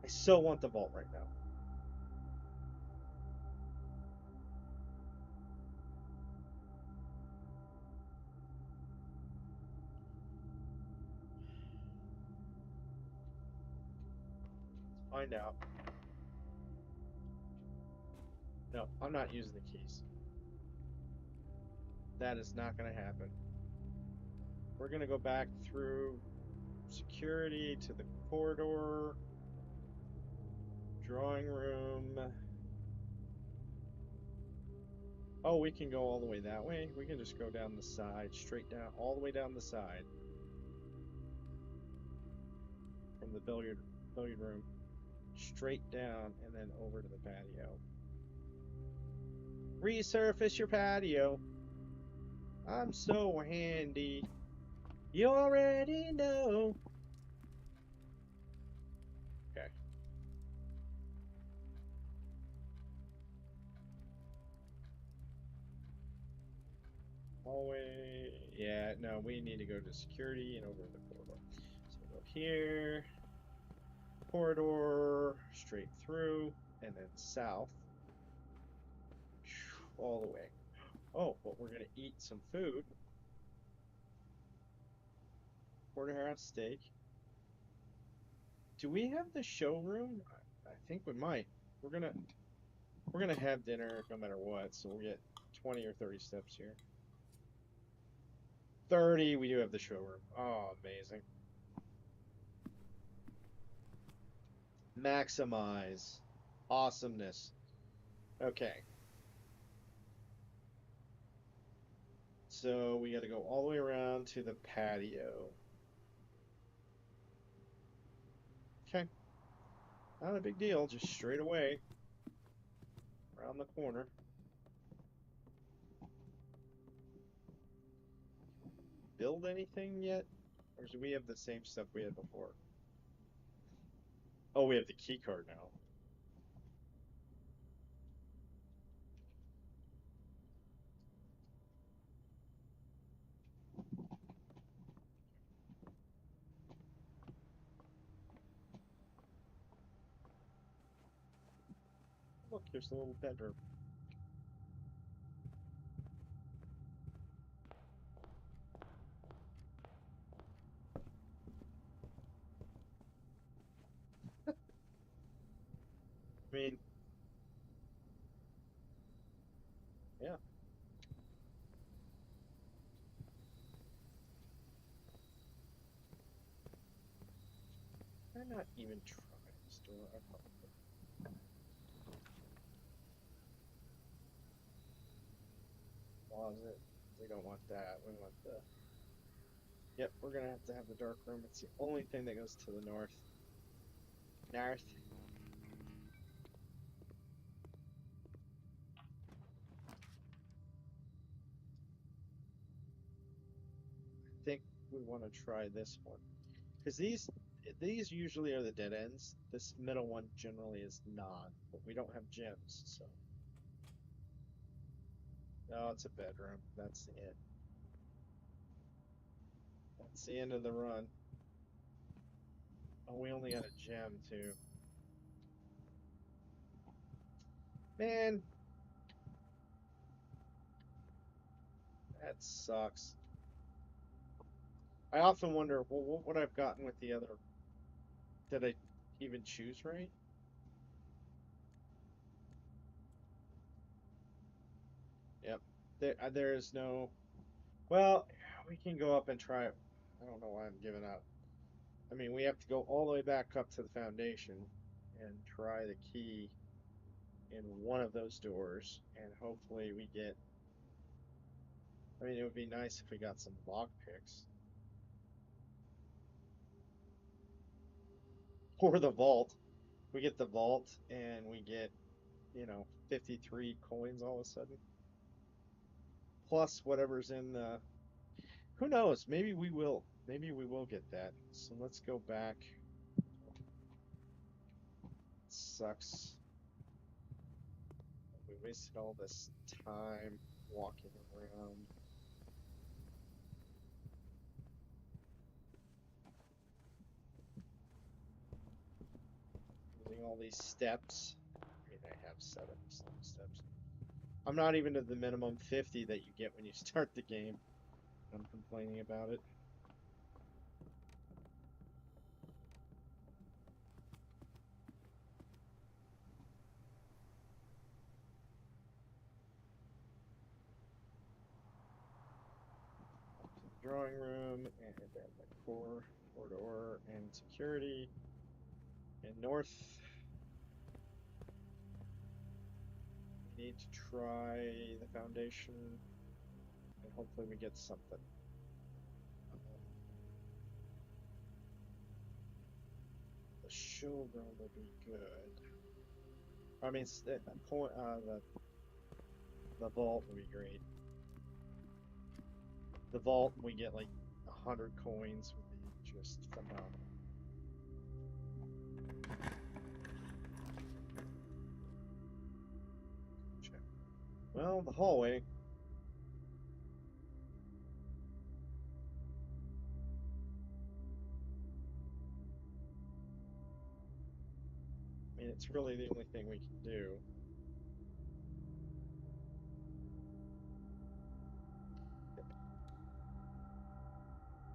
I so want the vault right now. Let's find out. No, I'm not using the keys. That is not going to happen. We're going to go back through security to the corridor, drawing room. Oh, we can go all the way that way. We can just go down the side, straight down, all the way down the side from the billiard room, straight down, and then over to the patio. Resurface your patio. I'm so handy. You already know. Okay. Hallway. Yeah, no, we need to go to security and over to the corridor. So we'll go here, corridor, straight through, and then south. All the way. Oh, but we're gonna eat some food. Porterhouse steak. Do we have the showroom? I think we might. We're gonna have dinner no matter what, so we'll get 20 or 30 steps here. 30, we do have the showroom. Oh, amazing. Maximize. Awesomeness. Okay. So we gotta go all the way around to the patio. Okay. Not a big deal, just straight away. Around the corner. Build anything yet? Or do we have the same stuff we had before? Oh, we have the key card now. Look, there's a little bedroom. I mean, yeah. Why not even try this door? I probably closet. We don't want that. We want the. Yep, we're gonna have to have the dark room. It's the only thing that goes to the north. North. I think we want to try this one because these usually are the dead ends. This middle one generally is not, but we don't have gems, so. No, it's a bedroom. That's it. That's the end of the run. Oh, we only got a gem too. Man, that sucks. I often wonder, well, what would I've gotten with the other? Did I even choose right? Yep. There is no. Well, we can go up and try it. I don't know why I'm giving up. I mean, we have to go all the way back up to the foundation and try the key in one of those doors, and hopefully we get. I mean, it would be nice if we got some lock picks or the vault. We get the vault and we get, 53 coins all of a sudden, plus whatever's in the. Who knows? Maybe we will. Maybe we will get that. So let's go back. Sucks. We wasted all this time walking around. all these steps. I mean, I have 7 steps. I'm not even at the minimum 50 that you get when you start the game. I'm complaining about it. Drawing room, and then the corridor, and security, and north. We need to try the foundation, and hopefully we get something. The showroom would be good. I mean, the vault would be great. The vault, we get like 100 coins, would be just phenomenal. Well, the hallway. I mean, it's really the only thing we can do.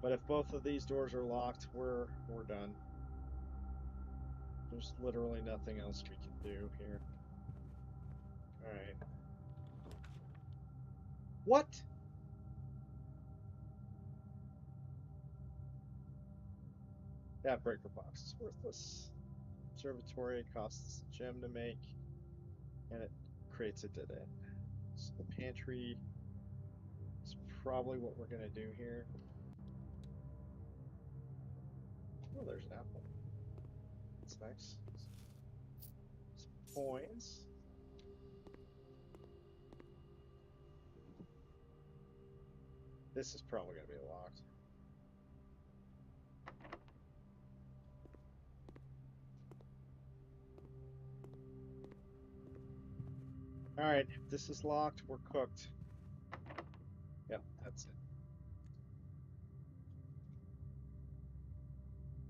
But if both of these doors are locked, we're done. There's literally nothing else we can do here. Alright. What? That breaker box is worthless. Observatory costs us a gem to make, and it creates a dead end. So the pantry is probably what we're gonna do here. Oh, there's an apple. That's nice. Some coins. This is probably gonna be locked. Alright, if this is locked, we're cooked. Yep, that's it.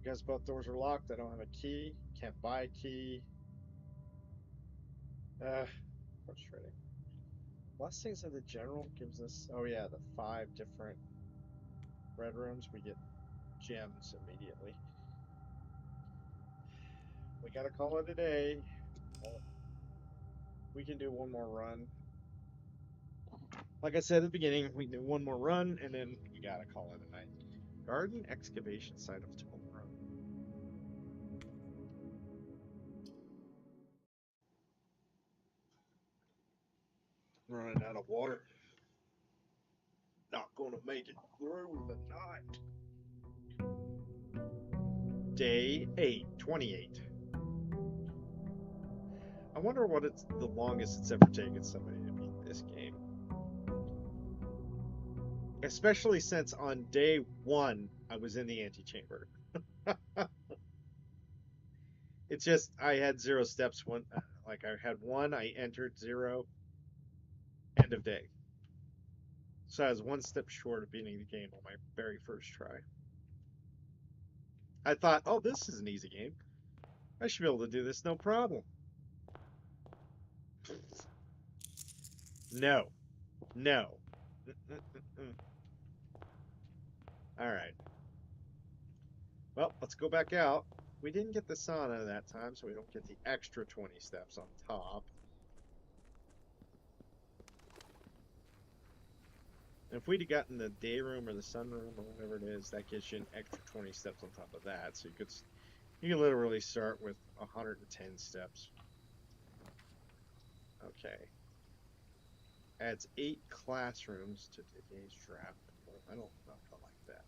Because both doors are locked, I don't have a key. Can't buy a key. Frustrating. Blessings of the General gives us, oh yeah, the 5 different red rooms. We get gems immediately. We gotta call it a day. We can do one more run. Like I said at the beginning, we can do one more run, and then we gotta call it a night. Garden excavation site of Tomorrow. Running out of water. Not gonna make it through the night. Day 8, 28. I wonder what it's the longest it's ever taken somebody to beat this game. Especially since on day 1 I was in the antechamber. It's just I had 0 steps. Like I had 1, I entered 0. End of day. So I was 1 step short of beating the game on my very first try. I thought, oh, this is an easy game. I should be able to do this no problem. No. No. Alright. Well, let's go back out. We didn't get the sauna that time, so we don't get the extra 20 steps on top. And if we'd have gotten the day room or the sunroom or whatever it is, that gives you an extra 20 steps on top of that. So you can literally start with 110 steps. Okay. Adds 8 classrooms to today's draft. I don't know if I like that.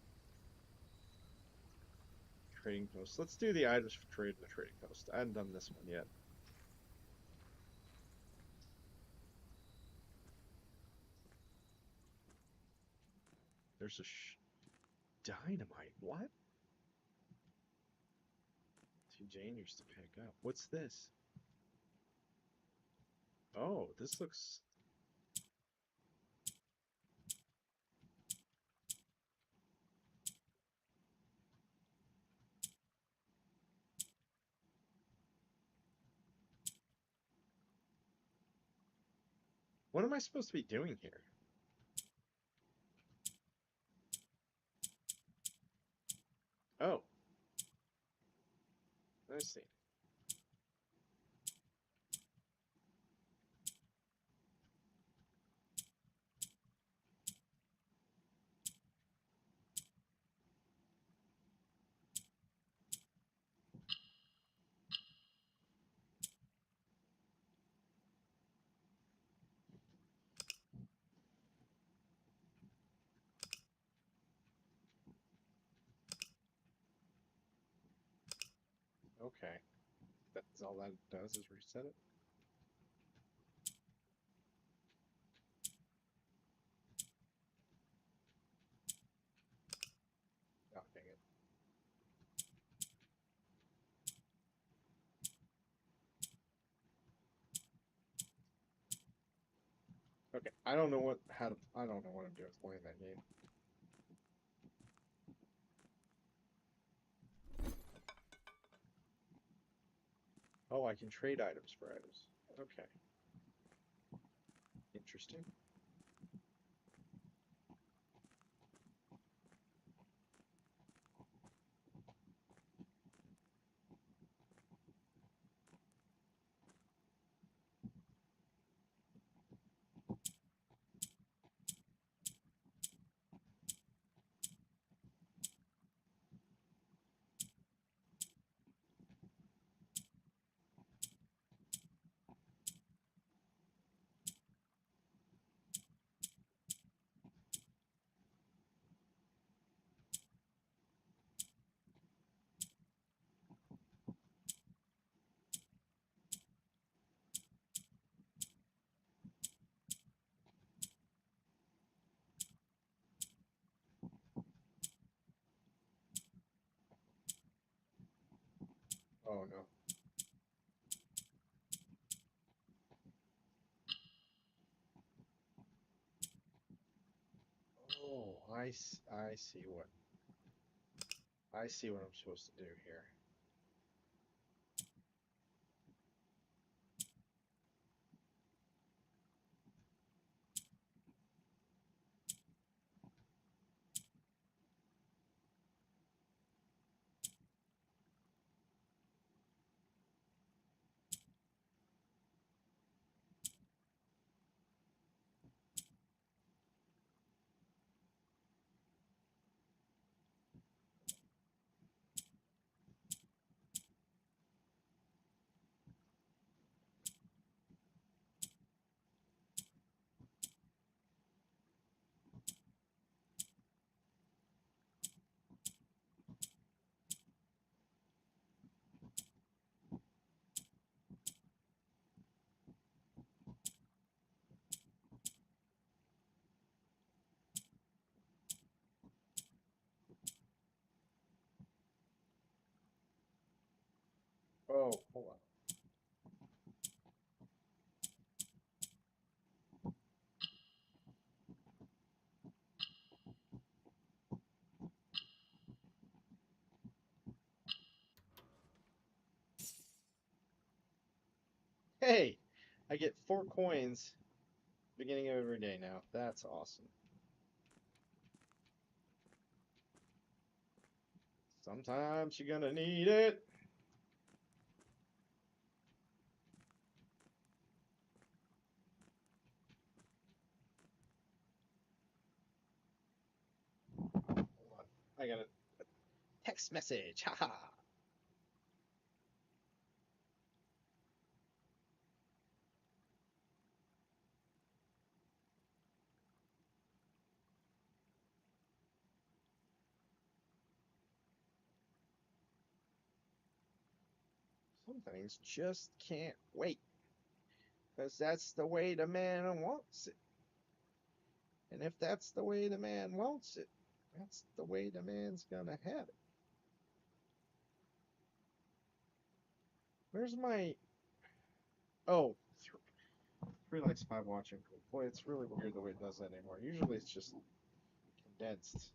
Trading post. Let's do the items for trade in the trading post. I haven't done this one yet. There's a dynamite. What? Jane used to pick up. What's this? Oh, this looks. What am I supposed to be doing here? Oh. I see. Okay. That's all that does is reset it? Oh, dang it. Okay. I don't know what I don't know what I'm doing playing that game. Oh, I can trade items for items. Okay. Interesting. Oh no. Oh, I see what I'm supposed to do here. Oh, hold on. Hey, I get 4 coins beginning of every day now. That's awesome. Sometimes you're gonna need it. Hold on. I got a text message. Haha. Some things just can't wait. Because that's the way the man wants it. And if that's the way the man wants it, that's the way the man's gonna have it. Where's my. Oh, 3 likes, 5 watching. Boy, it's really weird the way it does that anymore. Usually it's just condensed.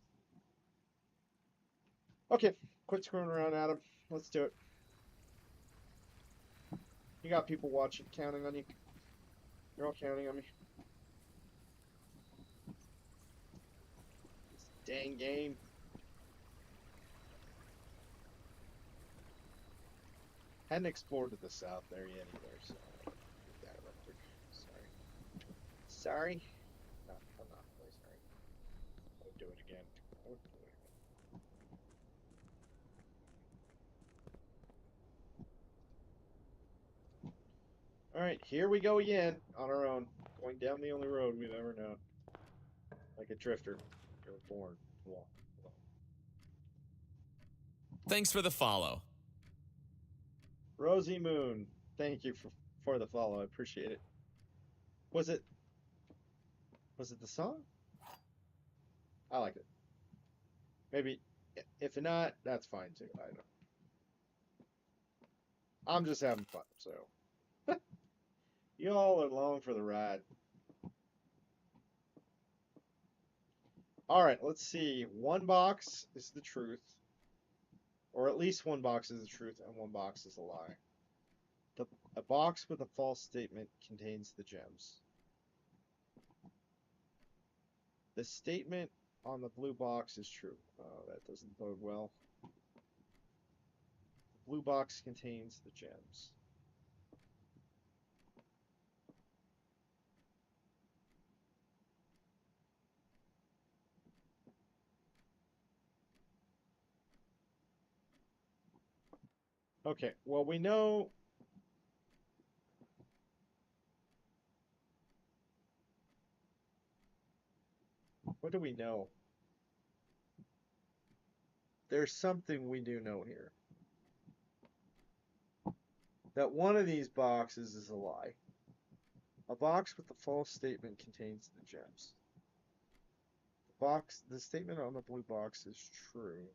Okay, quit screwing around, Adam. Let's do it. You got people watching, counting on you. You're all counting on me. Dang game. Hadn't explored to the south there yet either, so get that real quick. Sorry. Sorry. No, I'm not really sorry. I would do it again. I would do it again. Alright, here we go again on our own. Going down the only road we've ever known. Like a drifter. You were born to walk alone. Thanks for the follow. Rosie Moon, thank you for the follow. I appreciate it. Was it the song? I like it. Maybe if not, that's fine too. I don't know. I'm just having fun, so y'all are along for the ride. All right, let's see. One box is the truth, or at least one box is the truth, and one box is a lie. A box with a false statement contains the gems. The statement on the blue box is true. Oh, that doesn't bode well. The blue box contains the gems. Okay, well, we know. What do we know? There's something we do know here. That one of these boxes is a lie. A box with a false statement contains the gems. The statement on the blue box is true.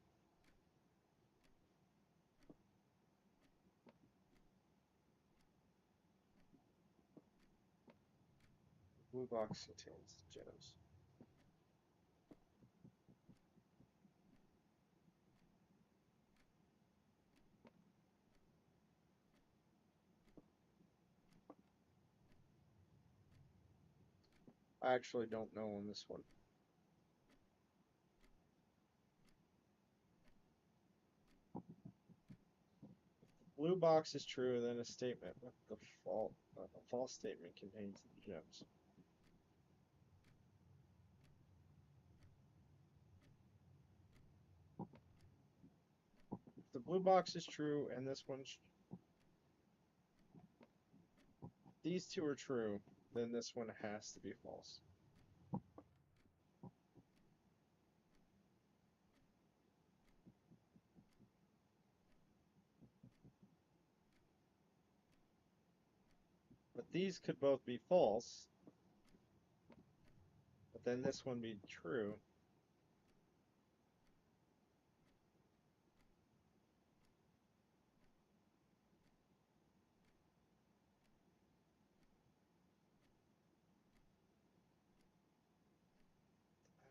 The blue box contains the gems. I actually don't know on this one. Blue box is true, then a statement with a false statement contains the gems. If the blue box is true and this one's these two are true, then this one has to be false. But these could both be false, but then this one be true.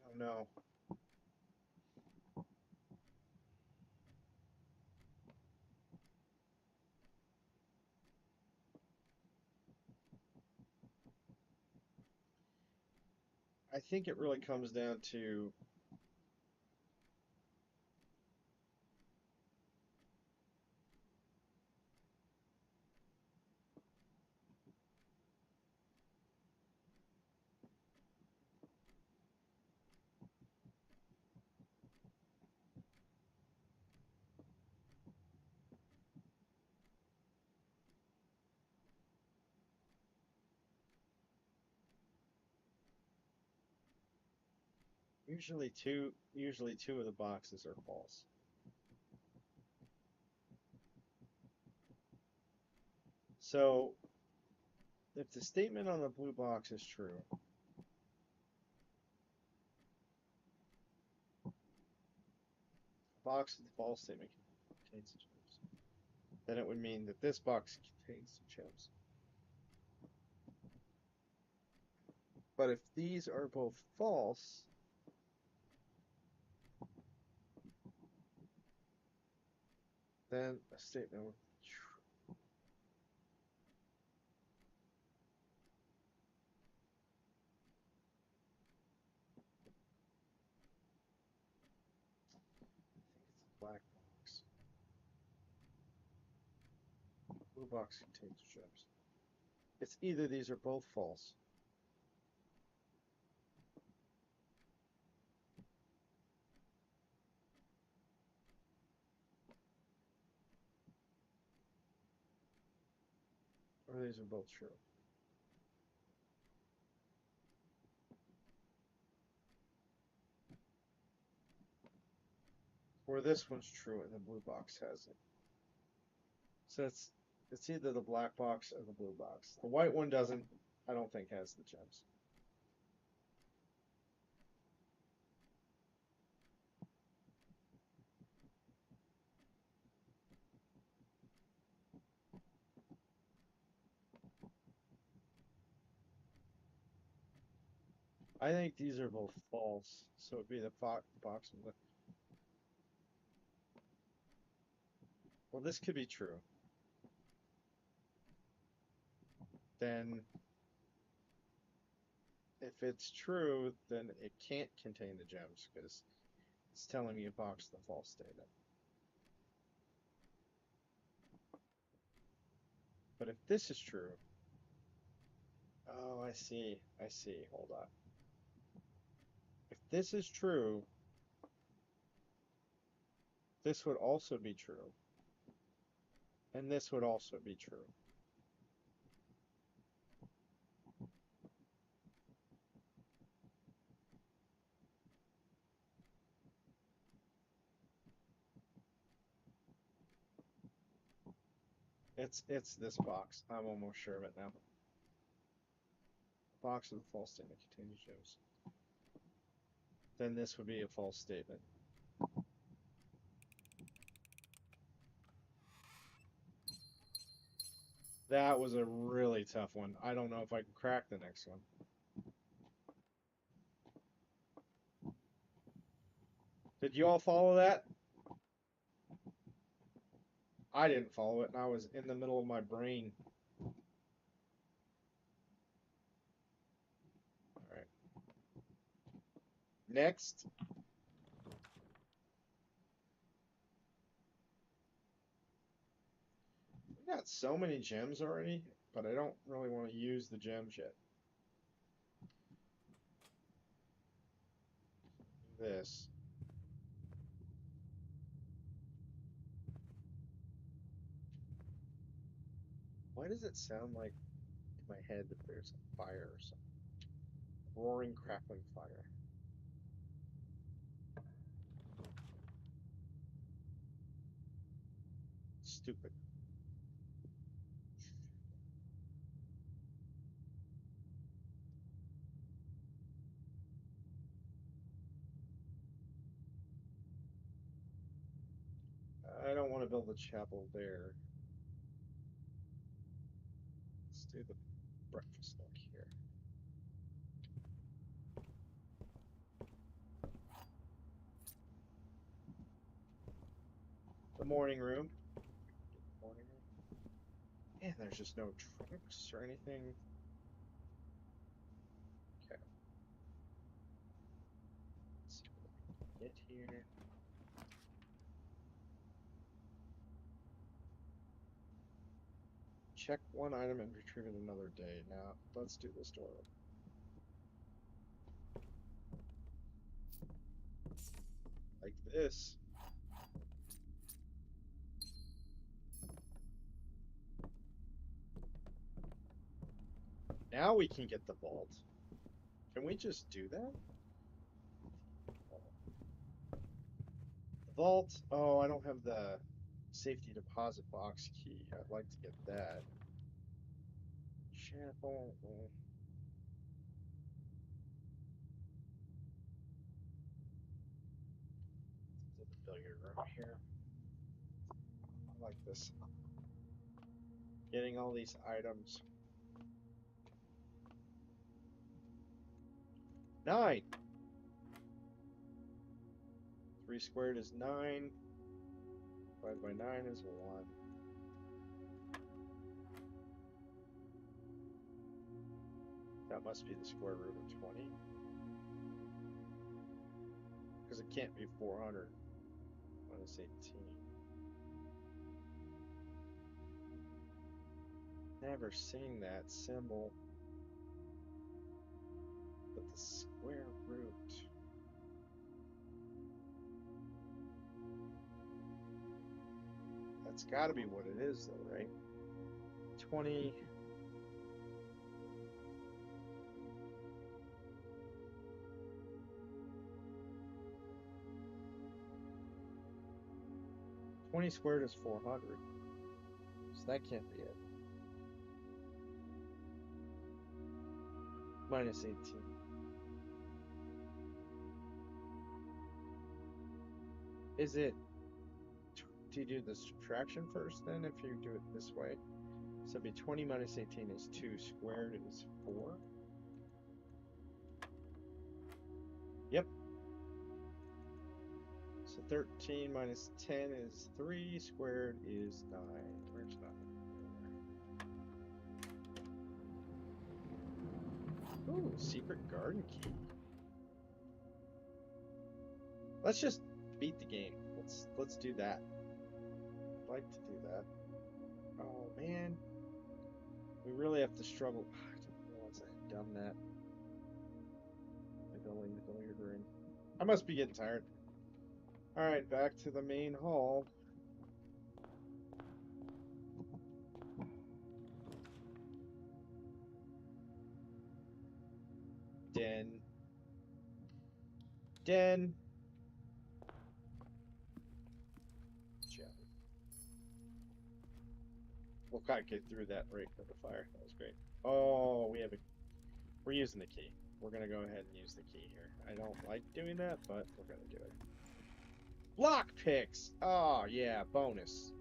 I don't know. I think it really comes down to usually two of the boxes are false. So if the statement on the blue box is true, a box with the false statement contains the gems, then it would mean that this box contains the gems. But if these are both false, then a statement would be true. Blue box contains gems. It's either these or both false. Or these are both true. Or this one's true and the blue box has it. So it's either the black box or the blue box. The white one doesn't, I don't think, has the gems. I think these are both false, so it'd be the box with the... Well, this could be true. Then, if it's true, then it can't contain the gems because it's telling me a box the false data. But if this is true, oh, I see, hold on. If this is true, this would also be true. And this would also be true. It's this box. I'm almost sure of it now. Box with a false statement contains gems. Then this would be a false statement. That was a really tough one. I don't know if I can crack the next one. Did you all follow that? I didn't follow it, and I was in the middle of my brain. All right. Next. We got so many gems already, but I don't really want to use the gems yet. This. Why does it sound like in my head that there's a fire or something? Roaring, crackling fire. Stupid. I don't want to build a chapel there. Let's do the breakfast nook here. The morning room. Morning room. And there's just no trunks or anything. Okay. Let's see what we can get here. Check one item and retrieve it another day. Now, let's do this door. Like this. Now we can get the vault. Can we just do that? The vault. Oh, I don't have the safety deposit box key. I'd like to get that. Chapel. The billiard room here. I like this. Getting all these items. 9. 3 squared is 9. 5 by 9 is 1. That must be the square root of 20. Because it can't be 400 when it's 18. Never seen that symbol. But the square root. That's got to be what it is, though, right? 20. 20 squared is 400. So that can't be it. Minus 18. Is it... Do you do the subtraction first then, if you do it this way? So it'd be 20 minus 18 is 2, squared is 4. Yep. So 13 minus 10 is 3, squared is 9. Where's 9? Ooh, secret garden key. Let's just beat the game. Let's do that. I'd like to do that. Oh man. We really have to struggle. I didn't realize I had done that. I must be getting tired. Alright, back to the main hall. Den. We'll kind of get through that right for the fire. That was great. Oh, we're using the key. We're gonna go ahead and use the key here. I don't like doing that, but we're gonna do it. Lock picks! Oh, yeah, bonus.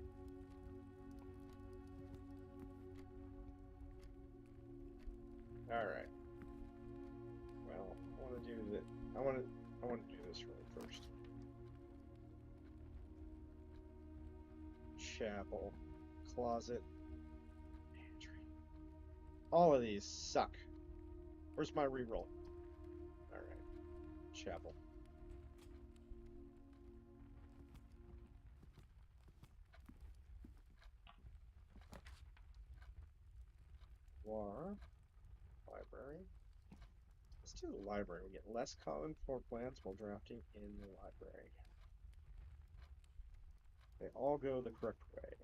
Alright. Well, I want to do that. I want to do this room first. Chapel. Closet. Pantry. All of these suck. Where's my reroll? Alright. Chapel. War. Library. Let's do the library. We get less common floor plans while drafting in the library. They all go the correct way.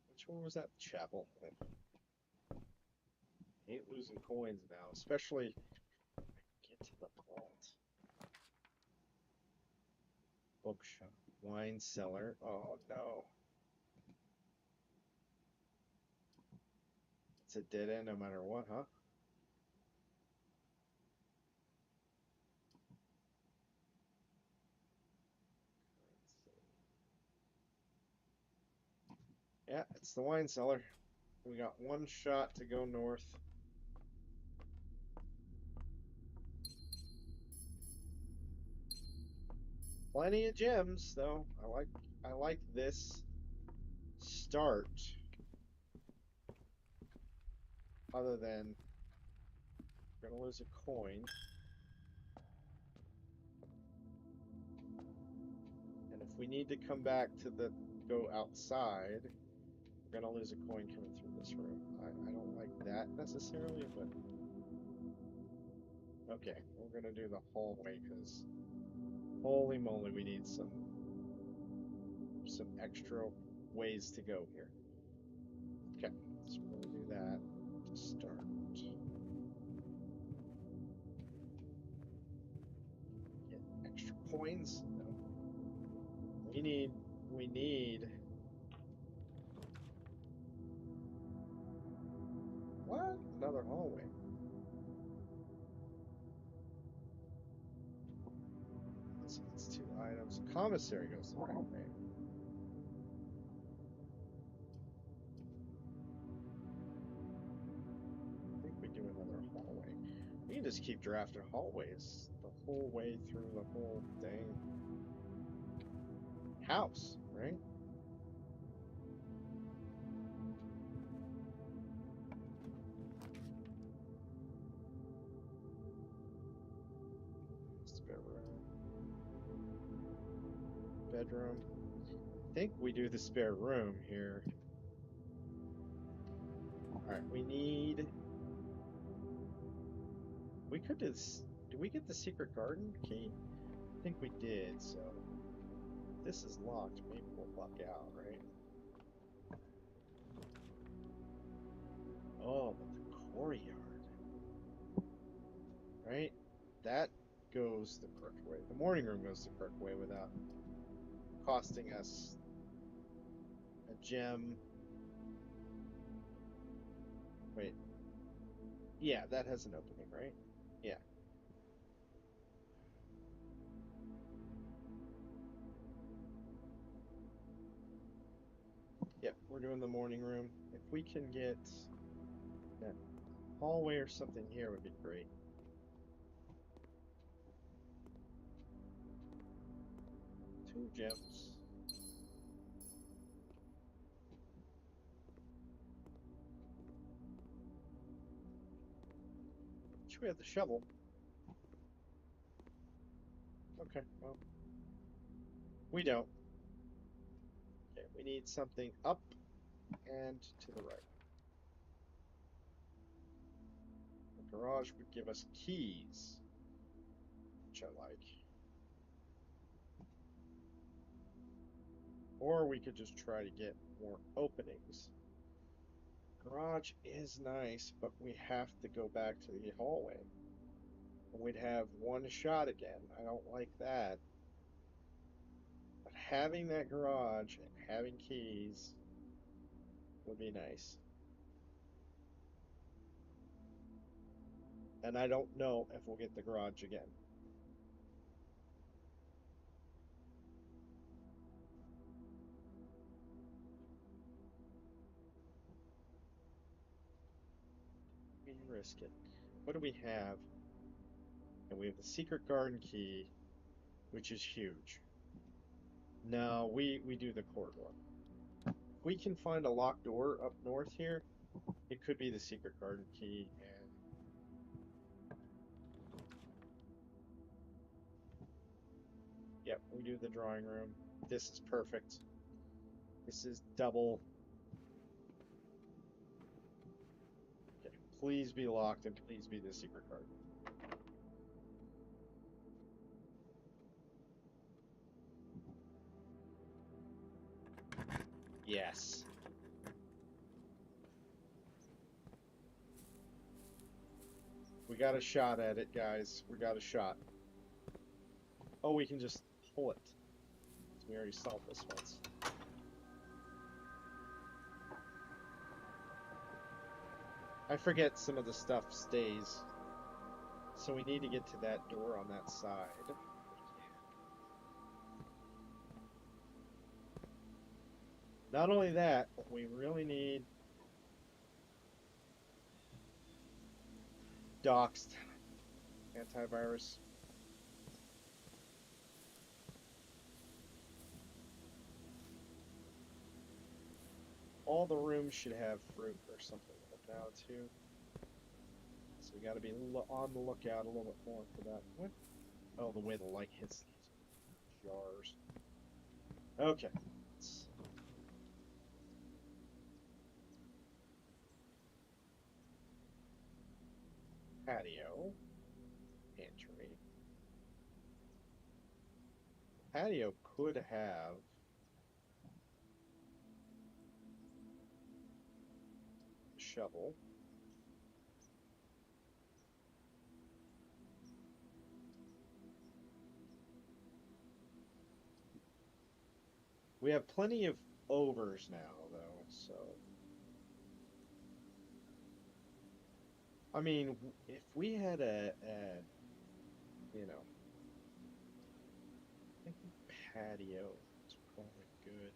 Which one was that? Chapel. Ain't losing coins now, especially get to the vault. Bookshop. Wine cellar. Oh no. It's a dead end no matter what, huh? Yeah, it's the wine cellar. We got one shot to go north. Plenty of gems, though. I like this start. Other than we're gonna lose a coin. And if we need to come back to go outside, we're gonna lose a coin coming through this room. I don't like that necessarily, but okay, we're gonna do the hallway because holy moly, we need some extra ways to go here. Okay, so we're gonna do that to start. Get extra coins. No. We need. What? Another hallway. So it's 2 items. Commissary goes the right way. I think we do another hallway. We can just keep drafting hallways the whole way through the whole dang house, right? bedroom. I think we do the spare room here. Alright, we need... We could do this... Did we get the secret garden key? I think we did, so... If this is locked, maybe we'll luck out, right? Oh, but the courtyard. Right? That goes the correct way. The morning room goes the correct way without costing us a gem. Wait. Yeah, that has an opening, right? Yeah. Yep, we're doing the morning room. If we can get that hallway or something here would be great. Two gems. Should we have the shovel? Okay, well. We don't. Okay, we need something up and to the right. The garage would give us keys, which I like. Or we could just try to get more openings. Garage is nice, but we have to go back to the hallway. We'd have one shot again. I don't like that. But having that garage and having keys would be nice. And I don't know if we'll get the garage again. We risk it. What do we have? And we have the secret garden key, which is huge. No, we do the corridor. If we can find a locked door up north here, it could be the secret garden key, and yep, we do the drawing room. This is perfect. This is double. Okay, please be locked and please be the secret garden. Yes. We got a shot at it, guys. We got a shot. Oh, we can just pull it. We already solved this once. I forget some of the stuff stays. So we need to get to that door on that side. Not only that, but we really need doxed antivirus. All the rooms should have fruit or something like that too. So we got to be on the lookout a little bit more for that. What? Oh, the way the light hits these jars. Okay. Patio. Pantry. Patio could have a shovel. We have plenty of overs now, though, so... I mean, if we had you know... I think patio is probably good.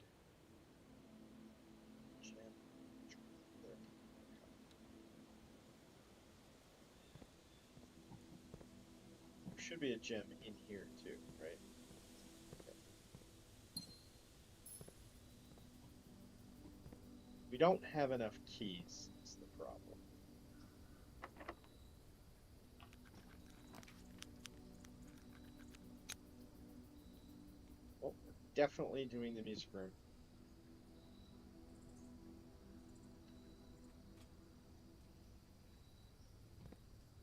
Gem. There should be a gem in here, too, right? We don't have enough keys, that's the problem. definitely doing the music room.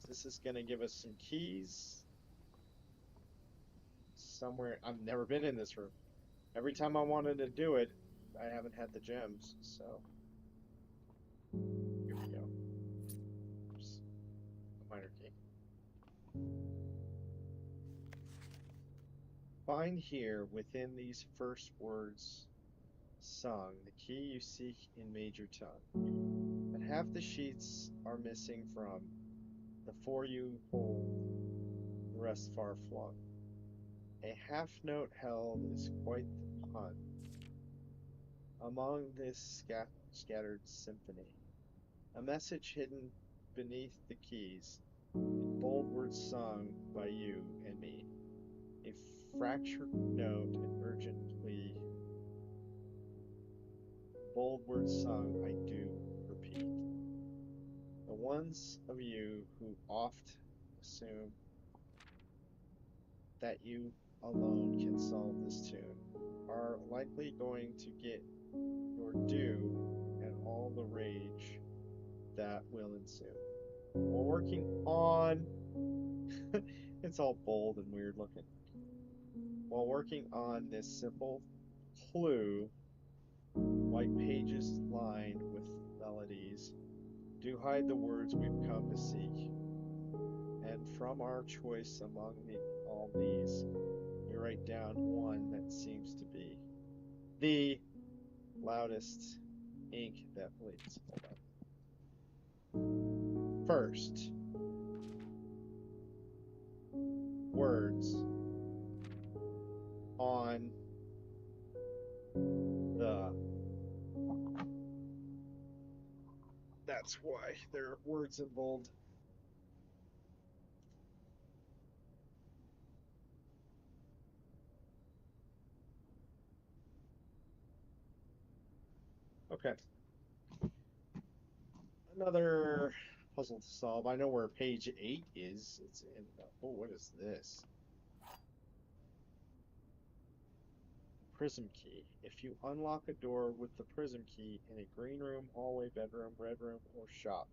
This is going to give us some keys somewhere. I've never been in this room. Every time I wanted to do it, I haven't had the gems, so here we go. Oops. A minor key. Find here within these first words sung the key you seek in major tongue. But half the sheets are missing from the four you hold, the rest far flung. A half note held is quite the pun among this scattered symphony. A message hidden beneath the keys, in bold words sung by you and me. A fractured note, an urgent plea. Bold words sung, I do repeat. The ones of you who oft assume that you alone can solve this tune are likely going to get your due and all the rage that will ensue. While working on it's all bold and weird looking. While working on this simple clue, white pages lined with melodies do hide the words we've come to seek. And from our choice among all these, we write down one that seems to be the loudest ink that bleeds. First, words on the. That's why there are words in bold. Okay. Another puzzle to solve. I know where page 8 is. It's in. Oh, what is this? Prism key. If you unlock a door with the prism key in a green room, hallway, bedroom, red room, or shop,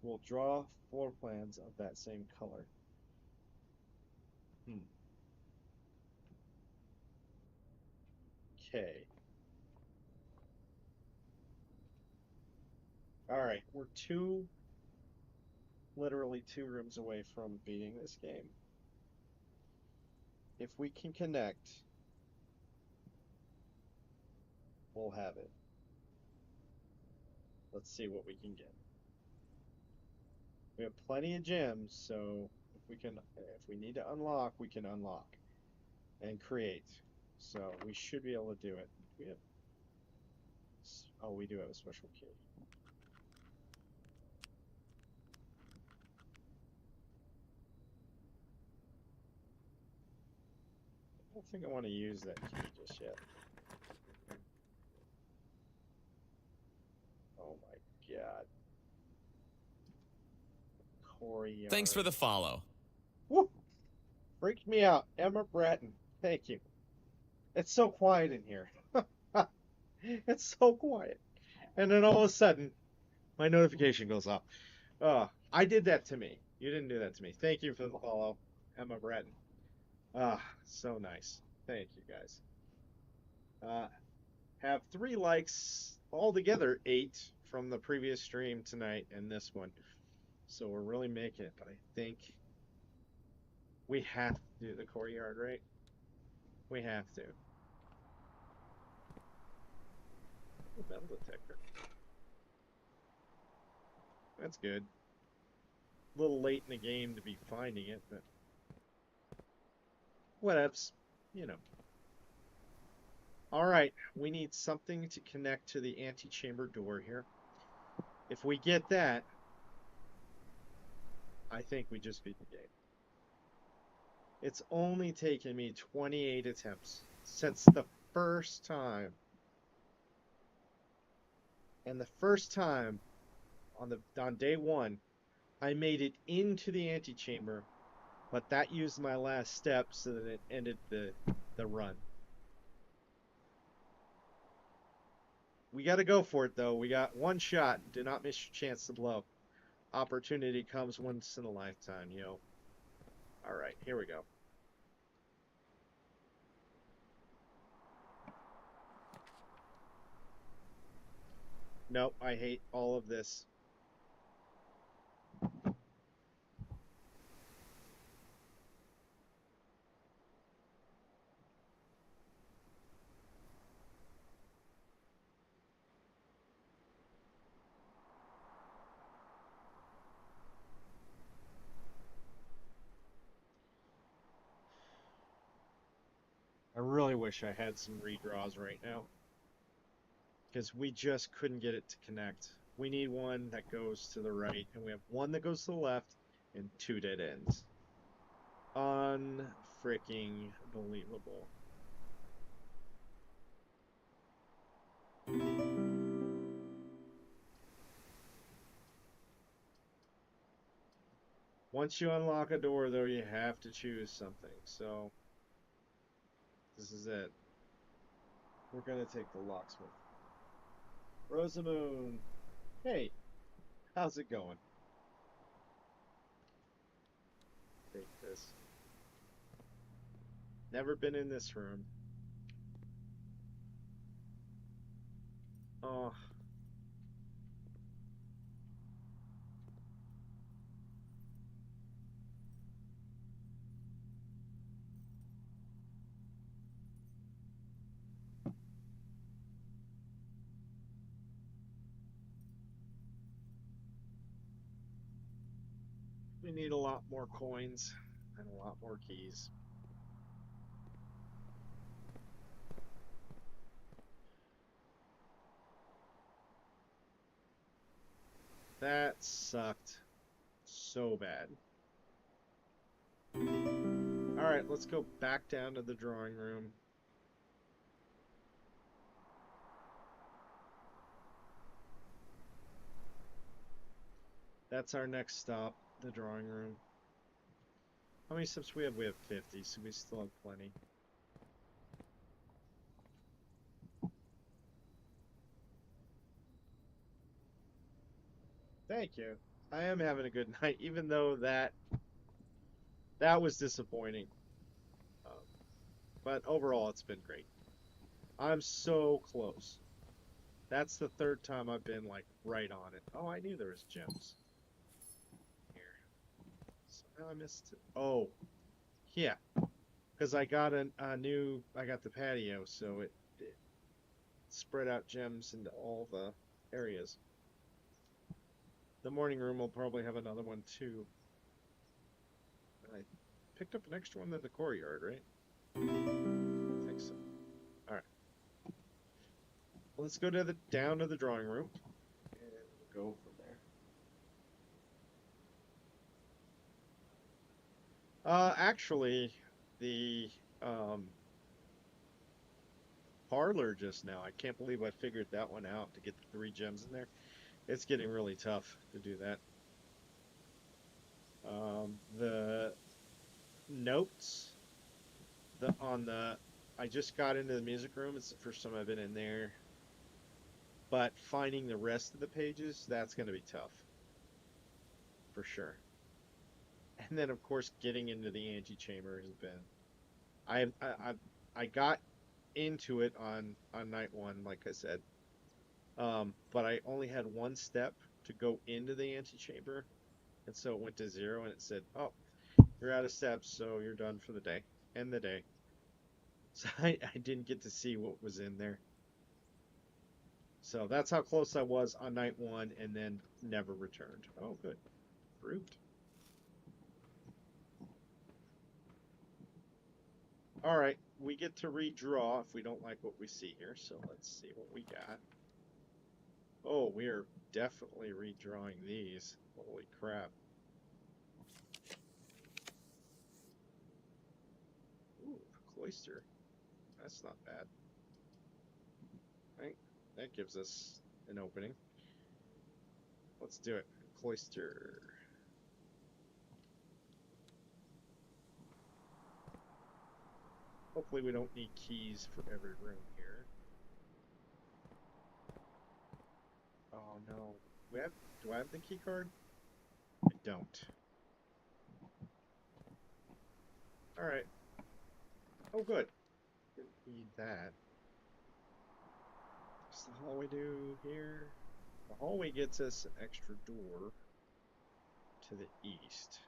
we'll draw floor plans of that same color. Okay. Alright, we're literally two rooms away from beating this game. If we can connect, we'll have it. Let's see what we can get. We have plenty of gems, so if we need to unlock, we can unlock and create. So we should be able to do it. We do have a special key. I don't think I want to use that key just yet. Oh my god. Corey. Thanks for the follow. Woo! Freaked me out. Emma Bratton. Thank you. It's so quiet in here. It's so quiet. And then all of a sudden, my notification goes off. I did that to me. You didn't do that to me. Thank you for the follow, Emma Bratton. So nice. Thank you, guys. Have 3 likes, altogether 8 from the previous stream tonight and this one. So we're really making it, but I think we have to do the courtyard, right? We have to. Metal detector. That's good. A little late in the game to be finding it, but whatevs, you know. Alright, we need something to connect to the antechamber door here. If we get that, I think we just beat the game. It's only taken me 28 attempts since the first time. And the first time, on day 1, I made it into the antechamber, but that used my last step so that it ended the run. We got to go for it, though. We got one shot. Do not miss your chance to blow. Opportunity comes once in a lifetime, yo. All right, here we go. Nope, I hate all of this. I really wish I had some redraws right now. Because we just couldn't get it to connect. We need one that goes to the right, and we have one that goes to the left, and two dead ends. Unfreaking believable. Once you unlock a door, though, you have to choose something. So, this is it. We're gonna take the locksmith. Rosamoon, hey, how's it going? Take this. Never been in this room. Oh, we need a lot more coins and a lot more keys. That sucked so bad. Alright, let's go back down to the drawing room. That's our next stop, the drawing room. How many steps we have? We have 50, so we still have plenty. Thank you. I am having a good night, even though that was disappointing. Um, but overall, it's been great. I'm so close. That's the third time I've been like right on it. Oh, I knew there was gems here. Somehow I missed it. Oh, yeah, because I got I got the patio, so it spread out gems into all the areas. The morning room will probably have another one too. I picked up an extra one in the courtyard, right? I think so. All right. Well, let's go to the down to the drawing room, and we'll go from there. Actually, the parlor just now. I can't believe I figured that one out to get the 3 gems in there. It's getting really tough to do that. The notes, I just got into the music room. It's the first time I've been in there. But finding the rest of the pages, that's going to be tough. For sure. And then, of course, getting into the antechamber has been. I got into it on night one, like I said. But I only had one step to go into the antechamber, and so it went to 0, and it said, "Oh, you're out of steps, so you're done for the day." End the day. So I didn't get to see what was in there. So that's how close I was on night one, and then never returned. Oh, good. Fruit. All right, we get to redraw if we don't like what we see here. So let's see what we got. Oh, we are definitely redrawing these. Holy crap. Ooh, cloister. That's not bad. Right? That gives us an opening. Let's do it. Cloister. Hopefully we don't need keys for every room here. no. Do I have the key card? I don't. Alright. Oh, good. Didn't need that. What's the hallway do here? The hallway gets us an extra door to the east.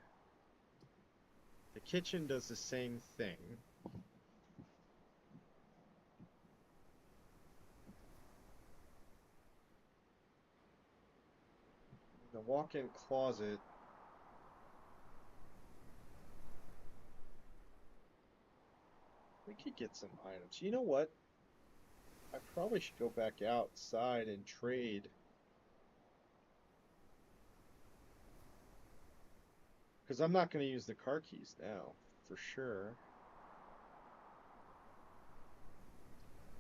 The kitchen does the same thing. The walk-in closet. We could get some items. You know what? I probably should go back outside and trade. Because I'm not going to use the car keys now, for sure.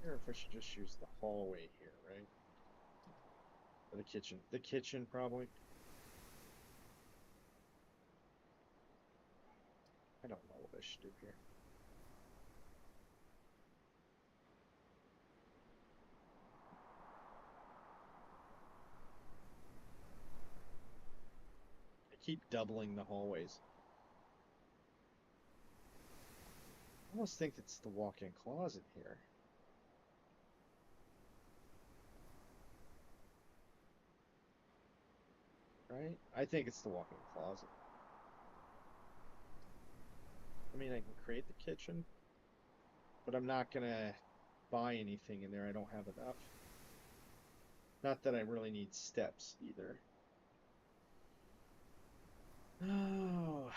Or if I should just use the hallway here, right? Or the kitchen. The kitchen, probably. I don't know what I should do here. I keep doubling the hallways. I almost think it's the walk-in closet here. Right? I think it's the walk-in closet. I mean, I can create the kitchen, but I'm not gonna buy anything in there. I don't have enough. Not that I really need steps either. Oh.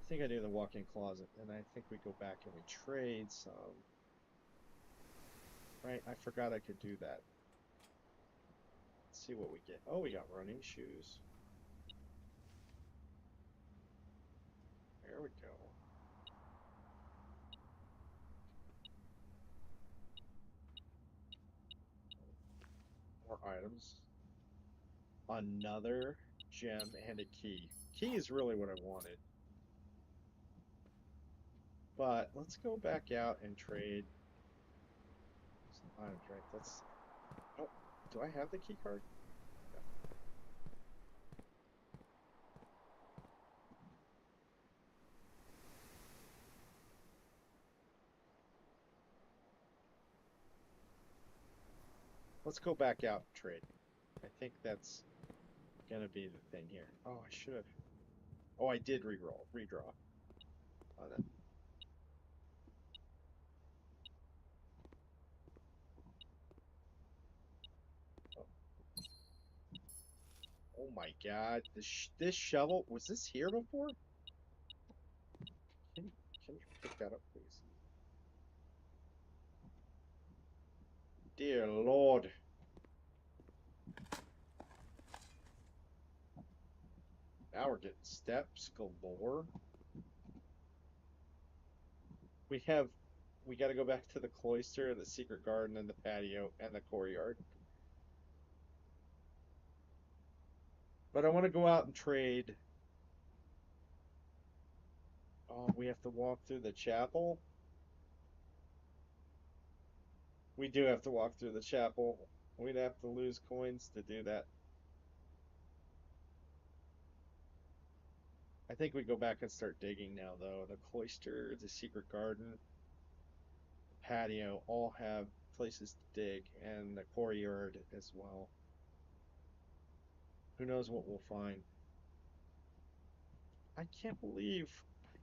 I think I do the walk-in closet, and I think we go back and we trade some. Right? I forgot I could do that. Let's see what we get. Oh, we got running shoes. There we go. More items. Another gem and a key. Key is really what I wanted. But let's go back out and trade some items, right? That's... Oh, do I have the key card? No. Let's go back out and trade. I think that's gonna be the thing here. Oh, I should have. Oh, I did redraw on that. Oh, oh my God! This shovel, was this here before? Can you pick that up, please? Dear Lord. Now we're getting steps galore. We got to go back to the cloister, the secret garden, and the patio, and the courtyard. But I want to go out and trade. Oh, we have to walk through the chapel. We do have to walk through the chapel. We'd have to lose coins to do that. I think we go back and start digging now, though. The cloister, the secret garden, the patio all have places to dig, and the courtyard as well. Who knows what we'll find? I can't believe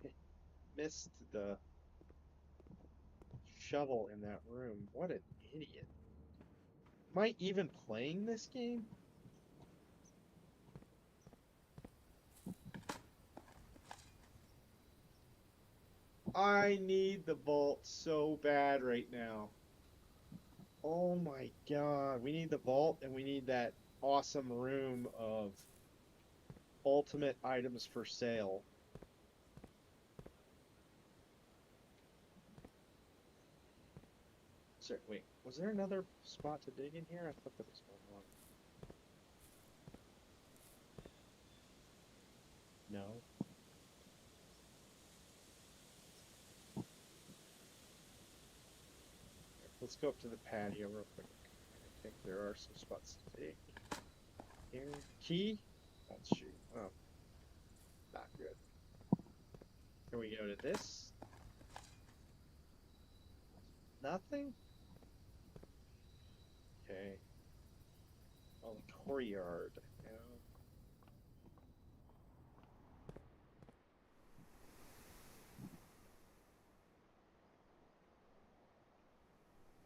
I missed the shovel in that room. What an idiot. Am I even playing this game? I need the vault so bad right now. Oh my God. We need the vault and we need that awesome room of ultimate items for sale. Sorry, wait, was there another spot to dig in here? I thought there was one more. No. Let's go up to the patio real quick. I think there are some spots to take. Here. Key? Oh, shoot. Oh, not good. Can we go to this? Nothing? Okay. Oh, the courtyard. No.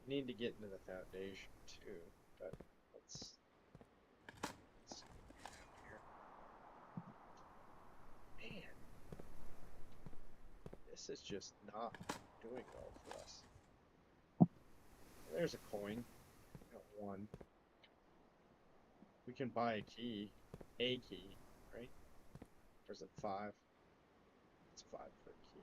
Need to get into the foundation too, but let's see what we have here. Man, this is just not doing well for us. There's a coin. Got one. We can buy a key, right? Or is it 5? It's 5 per key.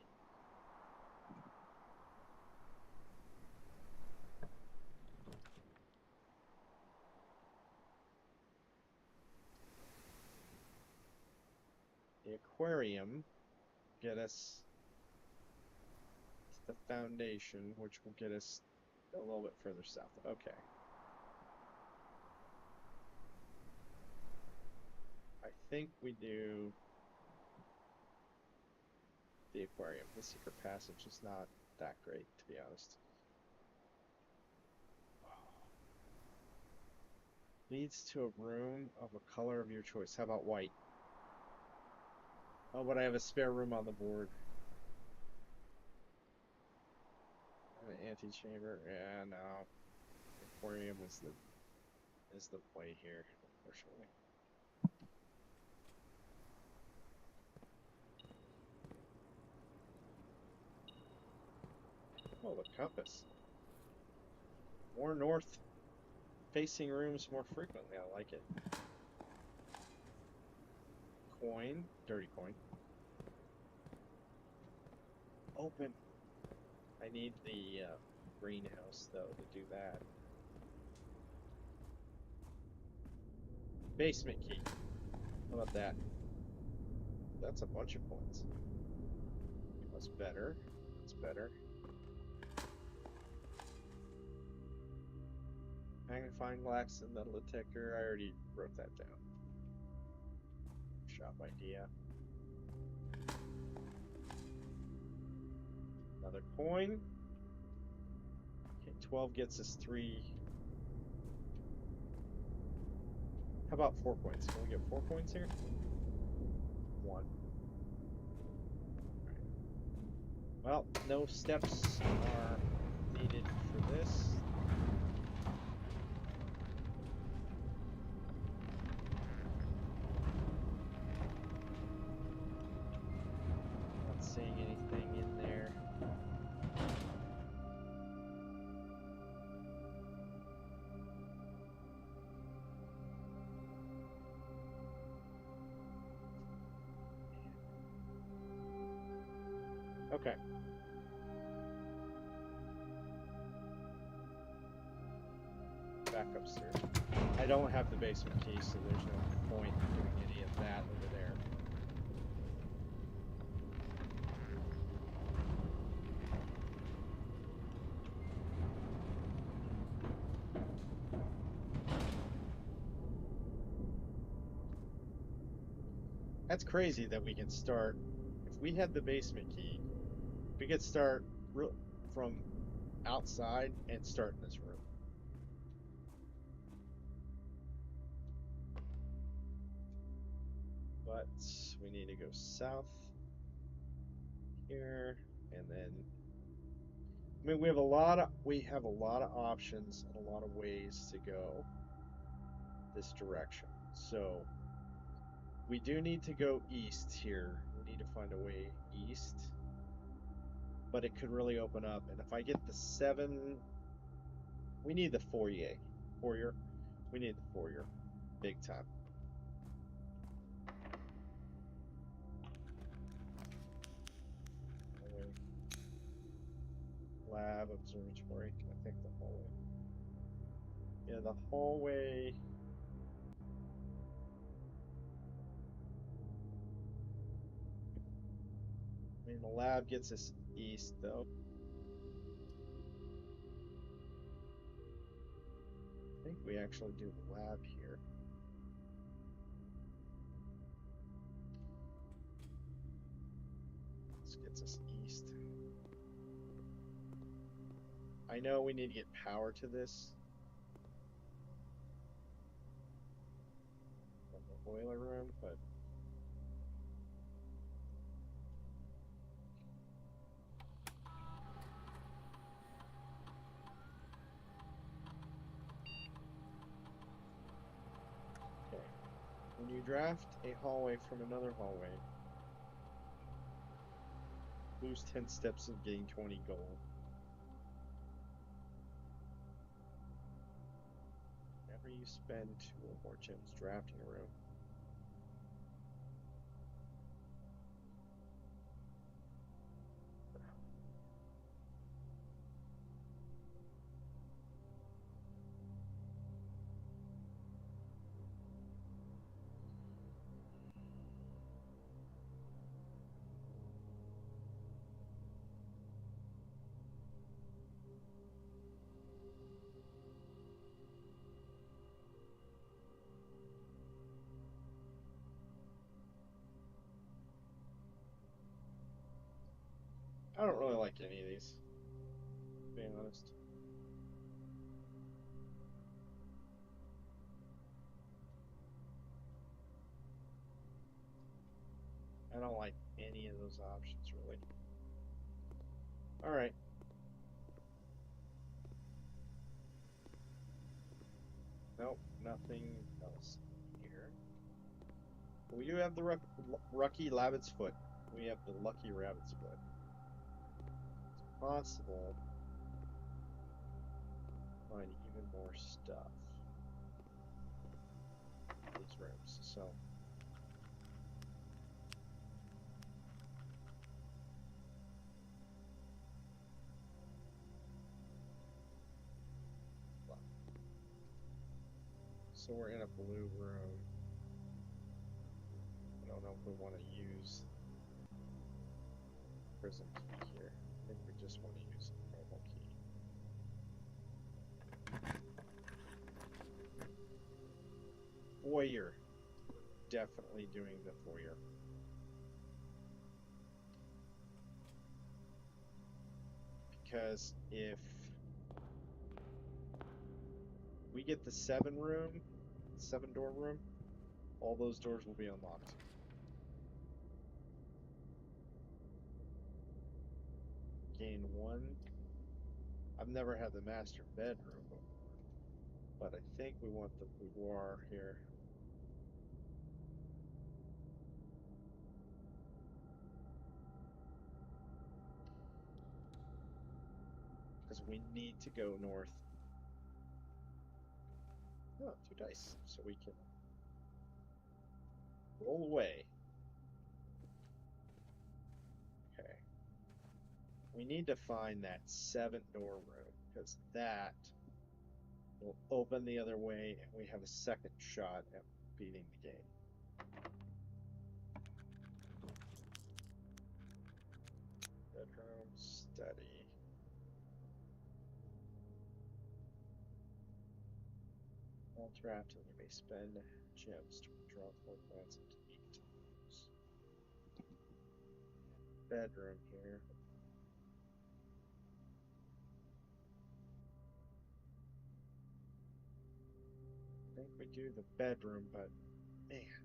The aquarium get us to the foundation, which will get us a little bit further south. Okay. I think we do the aquarium. The secret passage is not that great, to be honest. Leads to a room of a color of your choice. How about white? Oh, but I have a spare room on the board. An antechamber. Yeah, no. Aquarium is the play here, unfortunately. Oh, the compass. More north facing rooms more frequently. I like it. Coin. Dirty coin. Open. I need the greenhouse, though, to do that. Basement key. How about that? That's a bunch of points. That's better. That's better. Magnifying glass and metal detector. I already wrote that down. Shop idea. Another coin. Okay, 12 gets us 3. How about 4 points? Can we get 4 points here? 1. Right. Well, no steps are needed for this. Not seeing anything in there. Okay. Back upstairs. I don't have the basement key, so there's no point in doing any of that over there. That's crazy that we can start. If we had the basement key, we could start from outside and start in this room. But we need to go south here, and then I mean we have a lot of options and a lot of ways to go this direction. So we do need to go east here. We need to find a way east. But it could really open up. And if I get the 7, we need the foyer. We need the foyer. Big time. Hallway. Lab, observatory. I think the hallway. Yeah, the hallway. I mean, the lab gets us east, though. we actually do the lab here. This gets us east. I know we need to get power to this from the boiler room, but okay. When you draft a hallway from another hallway, lose 10 steps and gain 20 gold. Whenever you spend 2 or more gems drafting a room, I don't really like any of these, to be honest. I don't like any of those options, really. Alright. Nope, nothing else here. We do have the Lucky Rabbit's Foot. We have the Lucky Rabbit's Foot. It's possible to find even more stuff in these rooms, so... So we're in a blue room. I don't know if we want to use prism key here. I think we just want to use normal key. Foyer. Definitely doing the foyer. Because if we get the 7-door room, all those doors will be unlocked. Gain 1. I've never had the master bedroom before, but I think we want the boudoir here. Because we need to go north. Oh, 2 dice, so we can roll away. Okay. We need to find that 7-door room, because that will open the other way, and we have a second shot at beating the game. Bedroom, study. While drafting, you may spend gems to withdraw 4 plants into 8 times. Bedroom here. I think we do the bedroom, but man.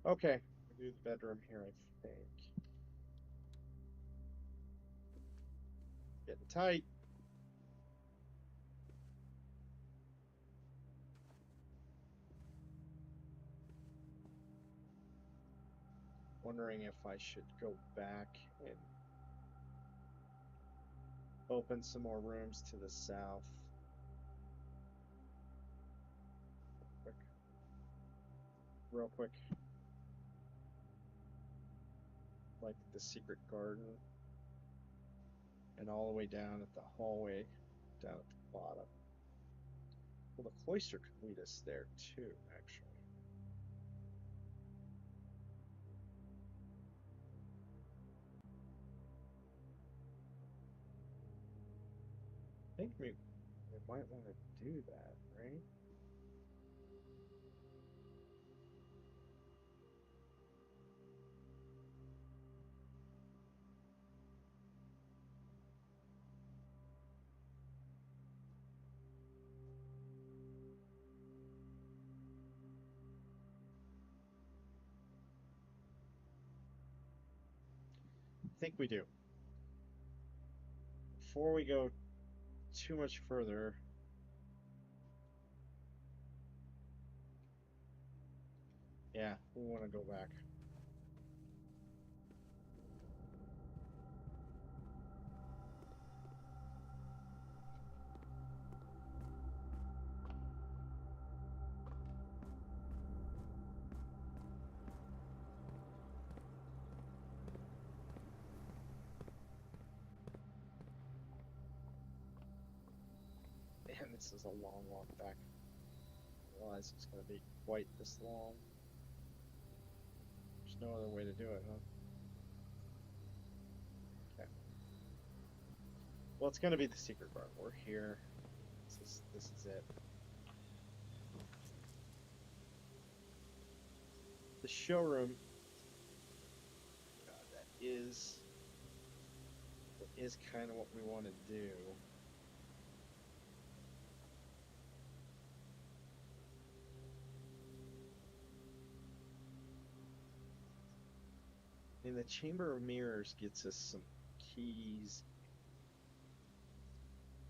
Okay, we do the bedroom here, I think. Getting tight. Wondering if I should go back and open some more rooms to the south. Real quick. Like the secret garden. And all the way down at the hallway, down at the bottom. Well, the cloister could lead us there too, actually. think we might want to do that, right? I think we do. Before we go too much further, yeah, we want to go back. Man, this is a long walk back. I realize it's going to be quite this long. There's no other way to do it, huh? Okay. Well, it's going to be the secret bar. We're here. This is it. The showroom. God, that is kind of what we want to do. I mean, the Chamber of Mirrors gets us some keys,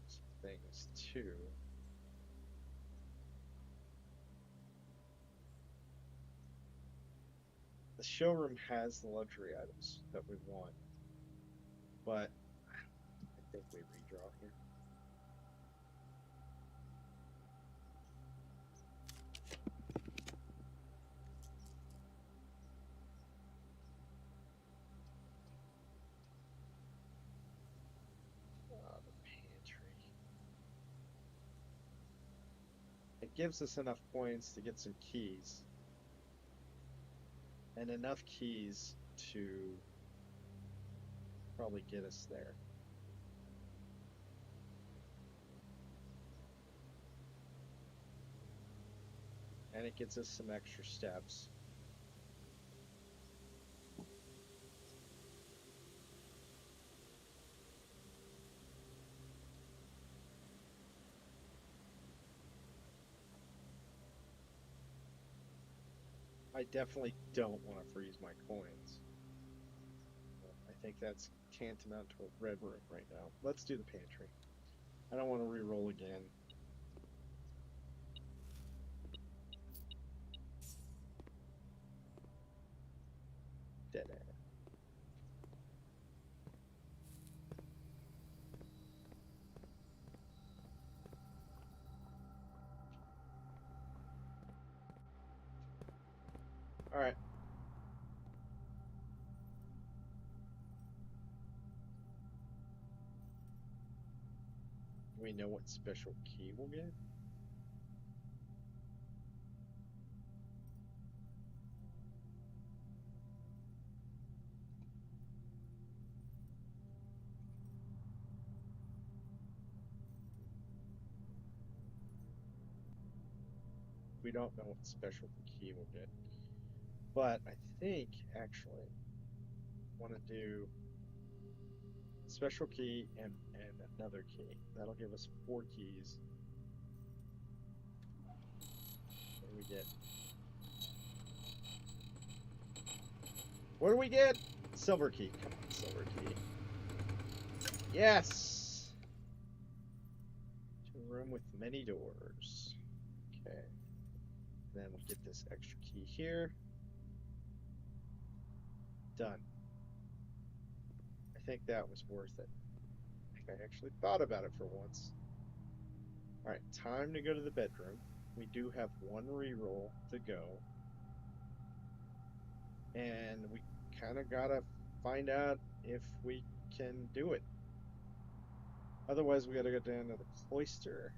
some things too. The showroom has the luxury items that we want, but I think we redraw here. The pantry. It gives us enough points to get some keys, and enough keys to probably get us there. And it gets us some extra steps. I definitely don't want to freeze my coins. I think that's tantamount to a red room right now. Let's do the pantry. I don't want to re-roll again. Dead end. All right. Do we know what special key we'll get? We don't know what special key we'll get. But I think, actually, I want to do special key and another key. That'll give us 4 keys. What do we get? What do we get? Silver key. Come on, silver key. Yes! To a room with many doors. Okay. Then we'll get this extra key here. Done. I think that was worth it. I think I actually thought about it for once. Alright, time to go to the bedroom. We do have 1 reroll to go. And we kind of gotta find out if we can do it. Otherwise, we gotta go down to the cloister.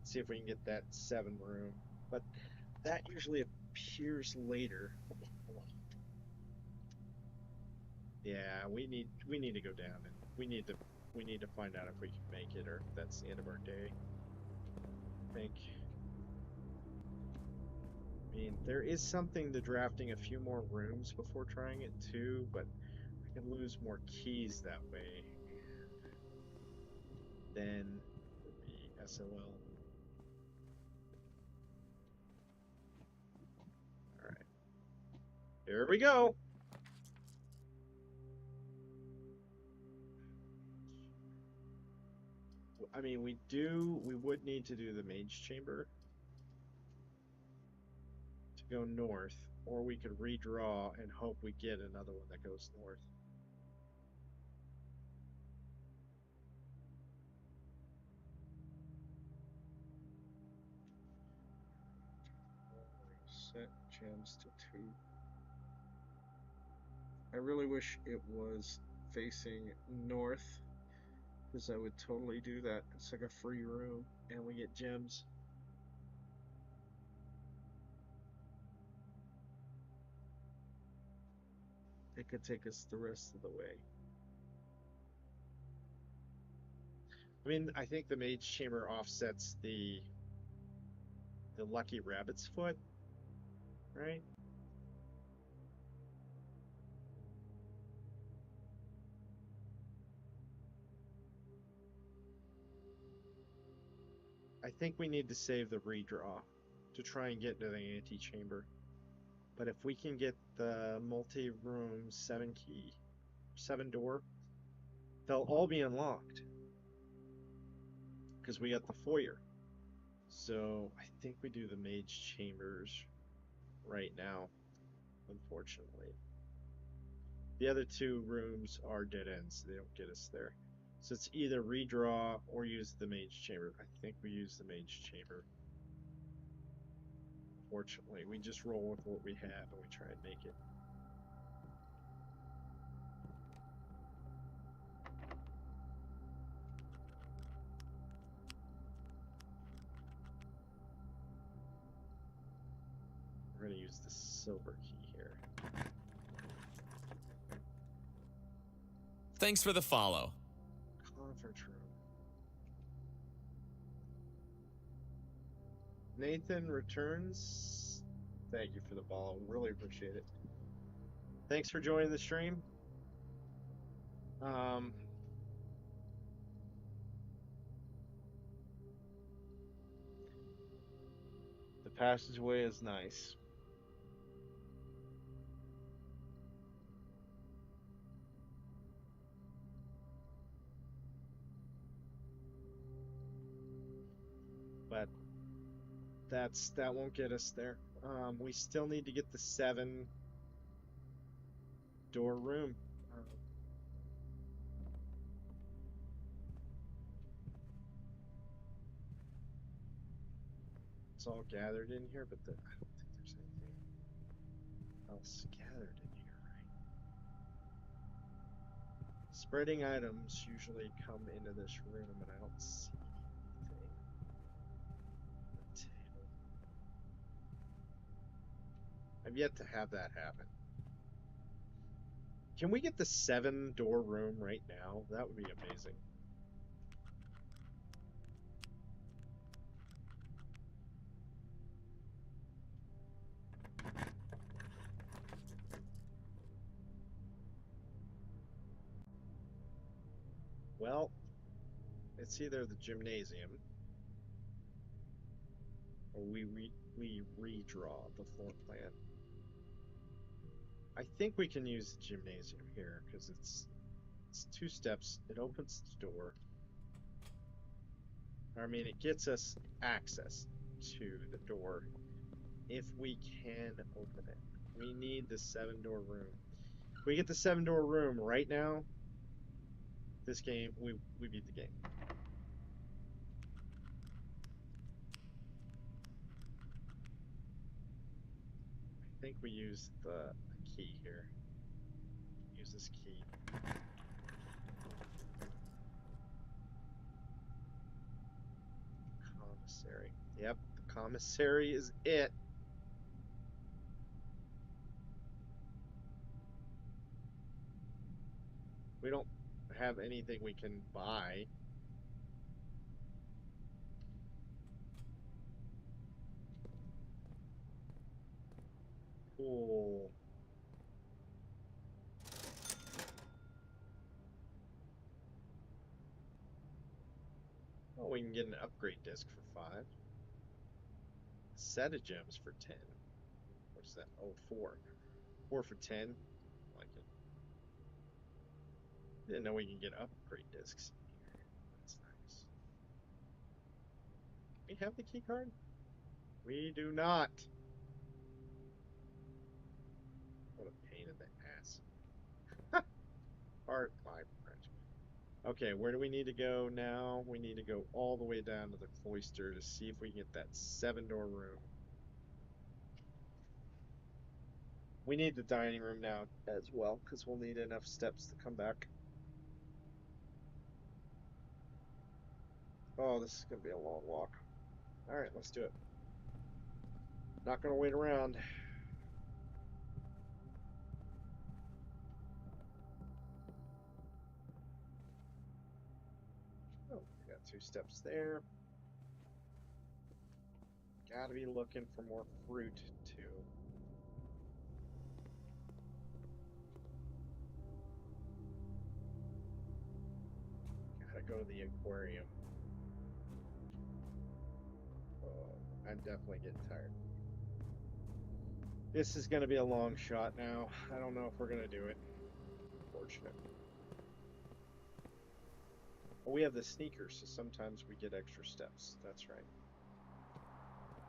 See if we can get that 7 room. But that usually appears later. Yeah, we need to go down and we need to we need to find out if we can make it or if that's the end of our day. I think. I mean, there is something to drafting a few more rooms before trying it too, but I can lose more keys that way. Then it would be SOL. Alright. Here we go! I mean, we would need to do the mage chamber to go north, or we could redraw and hope we get another one that goes north. Set gems to 2. I really wish it was facing north, because I would totally do that. It's like a free room, and we get gems. It could take us the rest of the way. I mean, I think the mage chamber offsets the lucky rabbit's foot, right? I think we need to save the redraw to try and get to the antechamber. But if we can get the multi-room 7 key, 7 door, they'll all be unlocked because we got the foyer. So I think we do the mage chambers right now, unfortunately. The other 2 rooms are dead ends, so they don't get us there. So it's either redraw or use the mage chamber. I think we use the mage chamber. Fortunately, we just roll with what we have and we try and make it. We're going to use the silver key here. Thanks for the follow. Conference room. Nathan returns. Thank you for the follow. Really appreciate it. Thanks for joining the stream. The passageway is nice. But that won't get us there. We still need to get the 7 door room. It's all gathered in here, but I don't think there's anything else gathered in here, right? Spreading items usually come into this room, and I don't see anything on the table. I've yet to have that happen. Can we get the 7 door room right now? That would be amazing. Well, it's either the gymnasium or we redraw the floor plan. I think we can use the gymnasium here because it's 2 steps. It opens the door. I mean, it gets us access to the door if we can open it. We need the 7 door room. If we get the 7 door room right now, this game, we beat the game. I think we use the key here. Use this key. Commissary. Yep, the commissary is it. We don't have anything we can buy. Cool. Oh, we can get an upgrade disc for 5. Set of gems for 10. What is that? Oh, 4. 4 for 10. Like it. Didn't know we can get upgrade discs here. That's nice. We have the key card? We do not. What a pain in the ass. Art my French. Okay, where do we need to go now? We need to go all the way down to the cloister to see if we can get that 7-door room. We need the dining room now as well, because we'll need enough steps to come back. Oh, this is going to be a long walk. Alright, let's do it. Not going to wait around. Oh, we got 2 steps there. Gotta be looking for more fruit, too. Gotta go to the aquarium. Oh, I'm definitely getting tired. This is going to be a long shot now. I don't know if we're going to do it. Unfortunate. Well, we have the sneakers, so sometimes we get extra steps. That's right.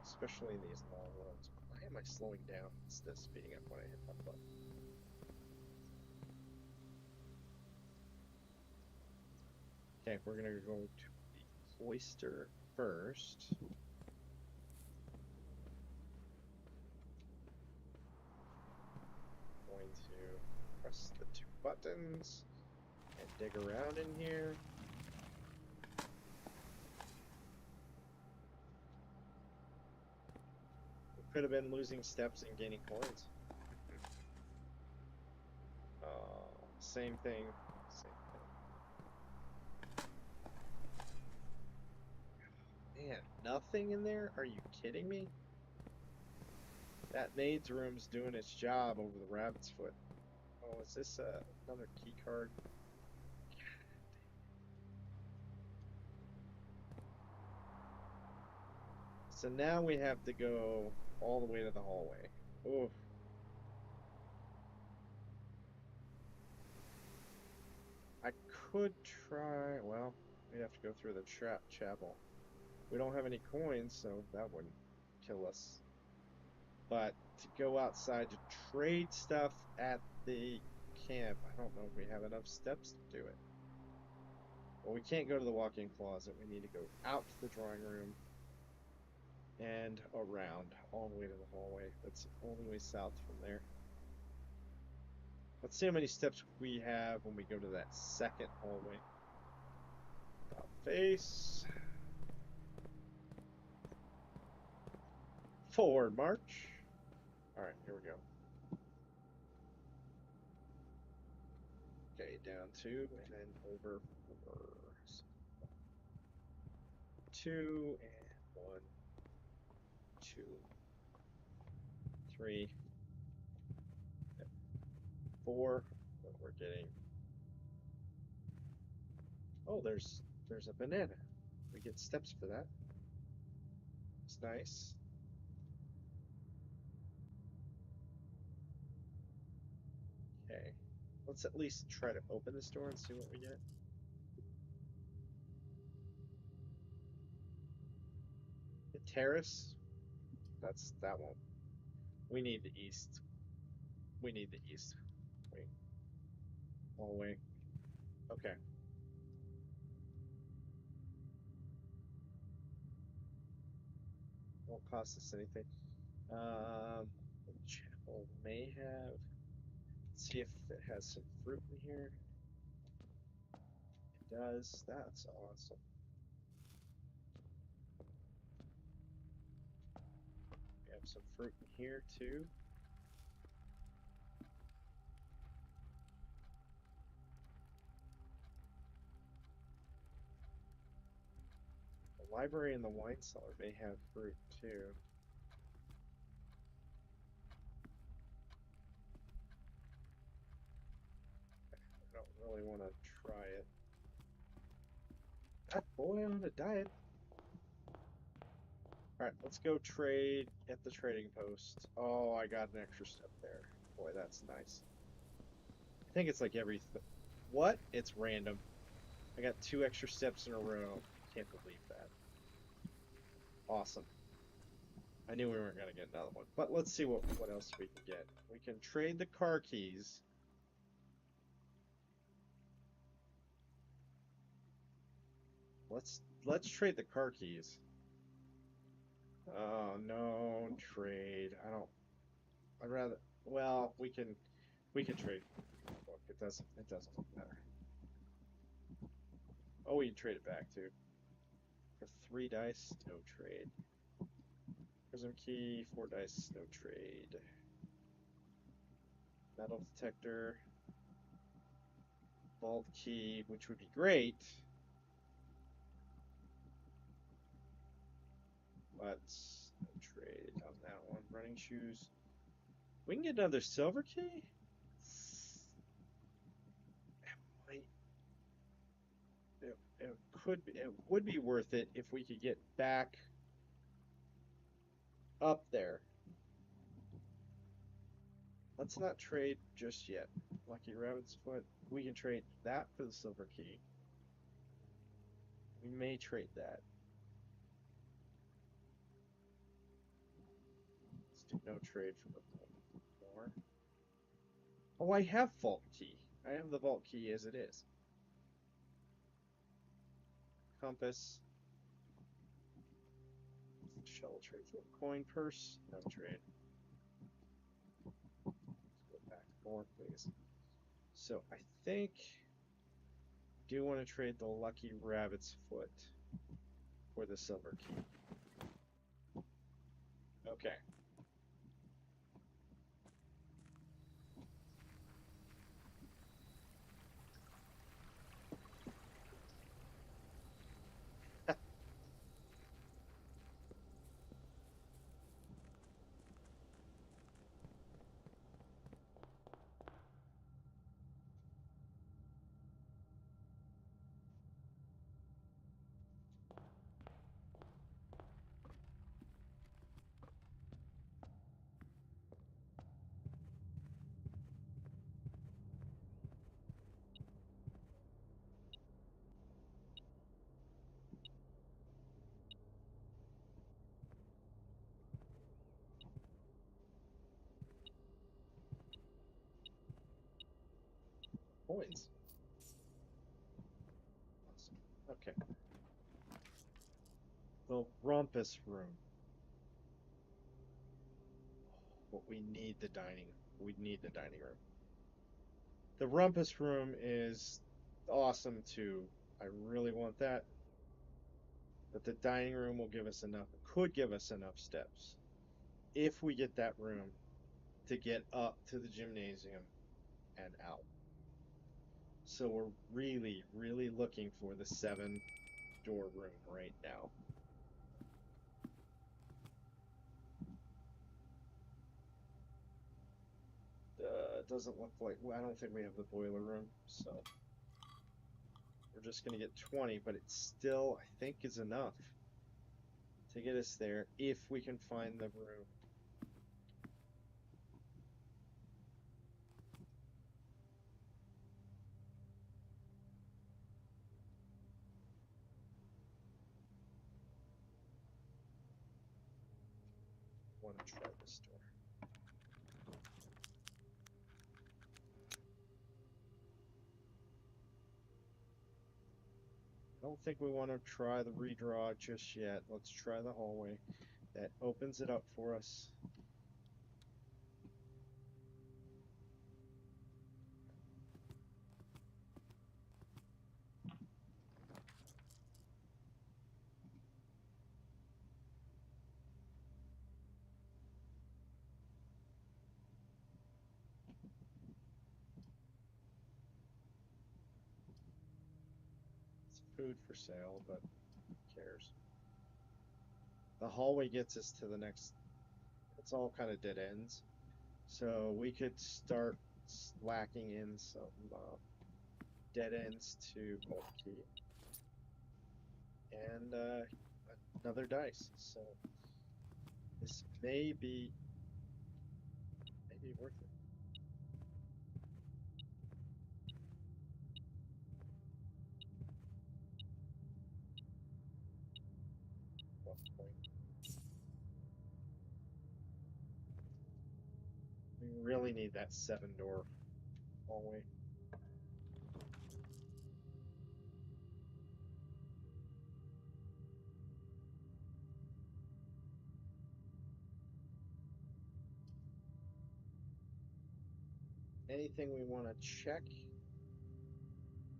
Especially in these long runs. Why am I slowing down instead of speeding up when I hit my button? Okay, we're going to go to the cloister first. Going to press the 2 buttons and dig around in here. We could have been losing steps and gaining coins. Same thing. Same thing. Man, nothing in there? Are you kidding me? That maid's room's doing its job over the rabbit's foot. Oh, is this another key card? So now we have to go all the way to the hallway. Oof. I could try, well, we'd have to go through the chapel. We don't have any coins, so that wouldn't kill us. But to go outside to trade stuff at the camp, I don't know if we have enough steps to do it. Well, we can't go to the walk-in closet. We need to go out to the drawing room and around all the way to the hallway. That's the only way south from there. Let's see how many steps we have when we go to that second hallway. About face. Forward march. Alright, here we go. Okay, down 2 and then over 4. 2 and 1, 2, 3, 4. What we're getting. Oh, there's a banana. We get steps for that. It's nice. Okay. Let's at least try to open this door and see what we get. The terrace. That won't. We need the east. We need the east. Wait. Hallway. Okay. Won't cost us anything. Chapel may have. Let's see if it has some fruit in here. It does. That's awesome. We have some fruit in here too. library and the wine cellar may have fruit too. I don't really want to try it. That boy on a diet. Alright, let's go trade at the trading post. Oh, I got an extra step there. Boy, that's nice. I think it's like every... What? It's random. I got 2 extra steps in a row. Can't believe that. Awesome. I knew we weren't going to get another one. But let's see what else we can get. We can trade the car keys. Let's trade the car keys. Oh, no, trade. I'd rather, well, we can trade. Look, it doesn't look better. Oh, we can trade it back too. For 3 dice, no trade. Prism key, 4 dice, no trade. Metal detector. Vault key, which would be great. But no trade on that one. Running shoes. We can get another silver key? It would be worth it if we could get back up there. Let's not trade just yet. Lucky Rabbit's Foot. We can trade that for the silver key. We may trade that. Let's do no trade for the more. Oh, I have vault key. I have the vault key as it is. Compass. Shell trade for a coin purse. No trade. Let's go back more, please. So I think I do want to trade the Lucky Rabbit's Foot for the silver key. Okay. Coins. Awesome. Okay. The rumpus room. But we need the dining. We need the dining room. The rumpus room is awesome too. I really want that. But the dining room will give us enough, could give us enough steps if we get that room to get up to the gymnasium and out. So we're really, really looking for the 7-door room right now. It doesn't look like, well, I don't think we have the boiler room, so we're just going to get 20, but it still, I think, is enough to get us there if we can find the room. I want to try this door. I don't think we want to try the redraw just yet. Let's try the hallway. That opens it up for us. It's food for sale, but who cares? The hallway gets us to the next. It's all kind of dead ends. So we could start whacking in some dead ends to Alt Key and another dice. So this may be worth it. At one point. We really need that 7-door hallway. Anything we want to check?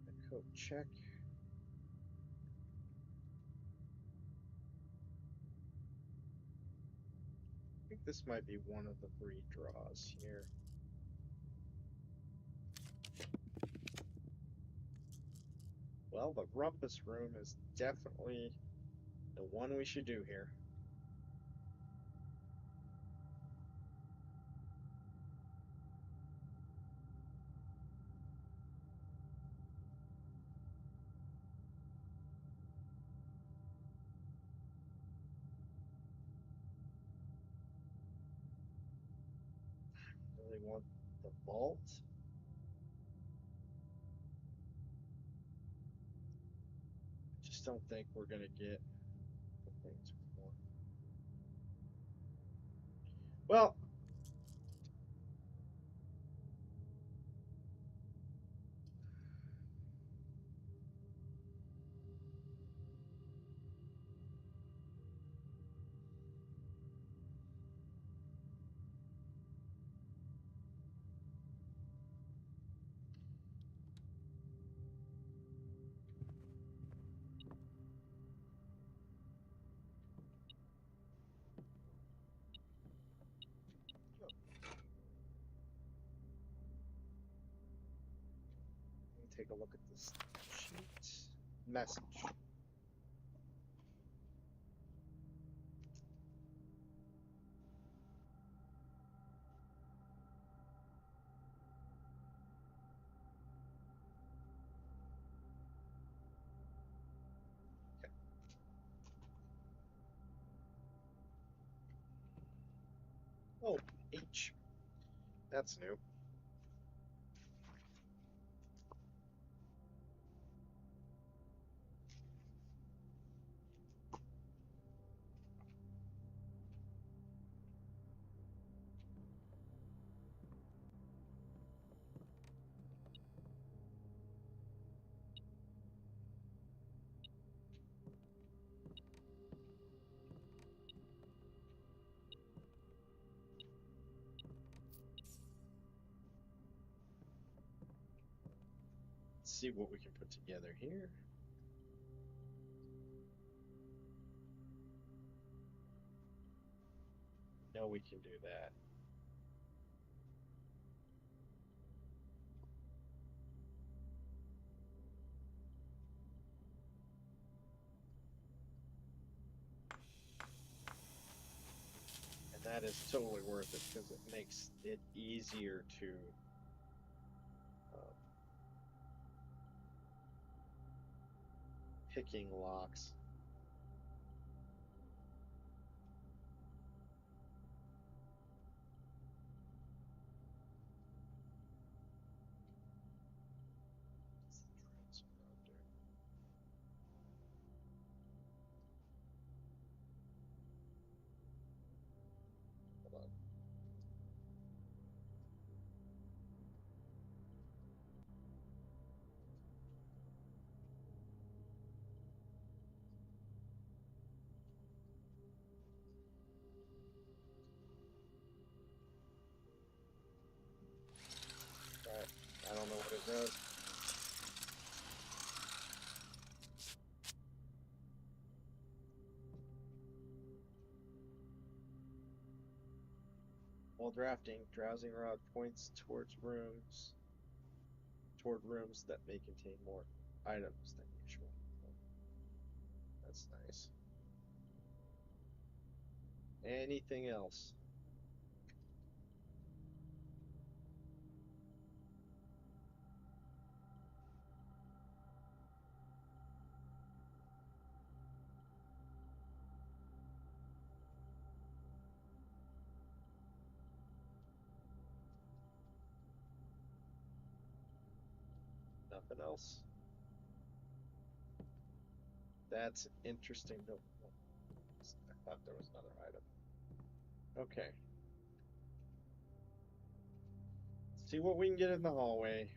The code check. I think this might be one of the 3 draws here. Well, the rumpus room is definitely the one we should do here. Really want the vault. Just don't think we're gonna get the things we want. Well, let me take a look at this sheet. Message. Okay. Oh, H. That's new. Let's see what we can put together here. No, we can do that. And that is totally worth it because it makes it easier to picking locks. Hold on. Alright, I don't know what it does. While drafting, Drowsing Rod points toward rooms that may contain more items than usual. That's nice. anything else? Nothing else? That's interesting. No, I thought there was another item. Okay. See what we can get in the hallway.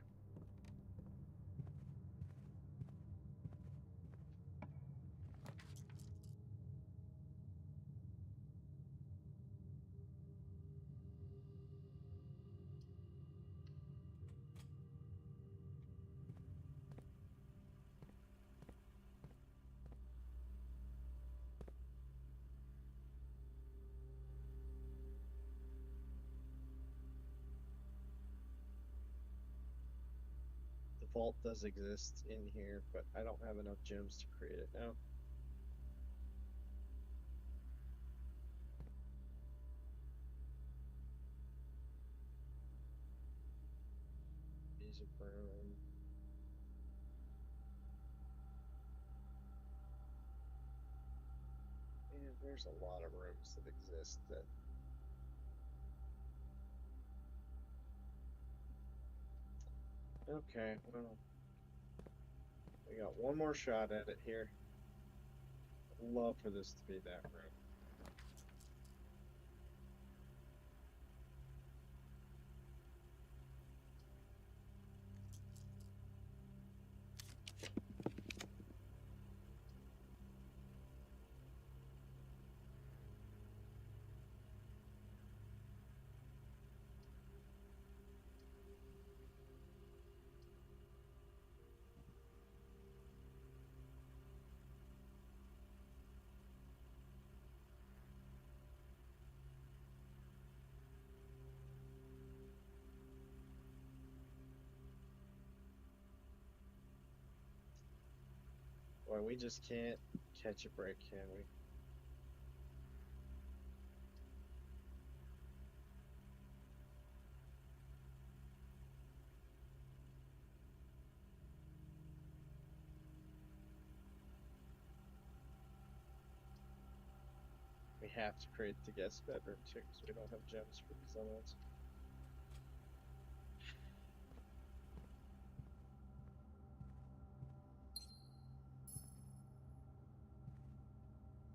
The vault does exist in here, but I don't have enough gems to create it now. Music room. And there's a lot of rooms that exist that. Okay, well, we got one more shot at it here. I'd love for this to be that room. Boy, we just can't catch a break, can we? We have to create the guest bedroom too, because we don't have gems for these other ones.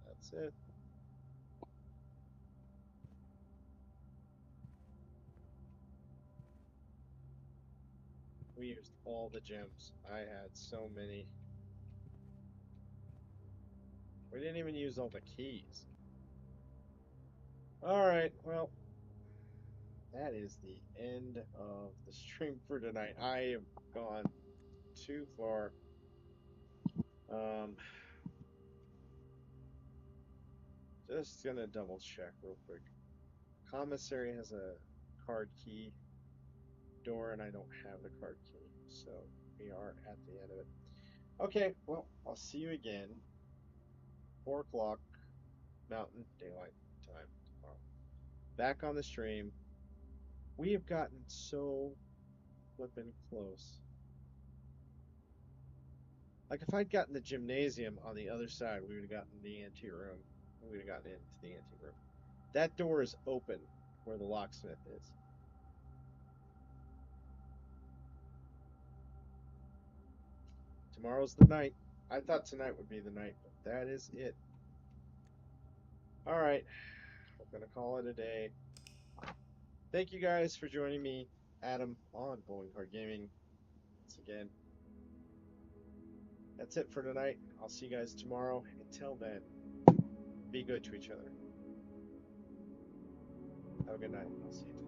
That's it. We used all the gems. I had so many. We didn't even use all the keys. Alright, well, that is the end of the stream for tonight. I have gone too far. Just gonna double check real quick. Commissary has a card key door, and I don't have the card key, so we are at the end of it. Okay, well, I'll see you again. 4 o'clock Mountain Daylight Time tomorrow. Back on the stream. We have gotten so flippin' close. Like, if I'd gotten the gymnasium on the other side, we would have gotten the anteroom. We would have gotten into the anteroom. That door is open where the locksmith is. Tomorrow's the night. I thought tonight would be the night, but that is it. All right, we're gonna call it a day. Thank you guys for joining me, Adam, on Bowling Card Gaming. Once again, that's it for tonight. I'll see you guys tomorrow. Until then, be good to each other. Have a good night. I'll see you tomorrow.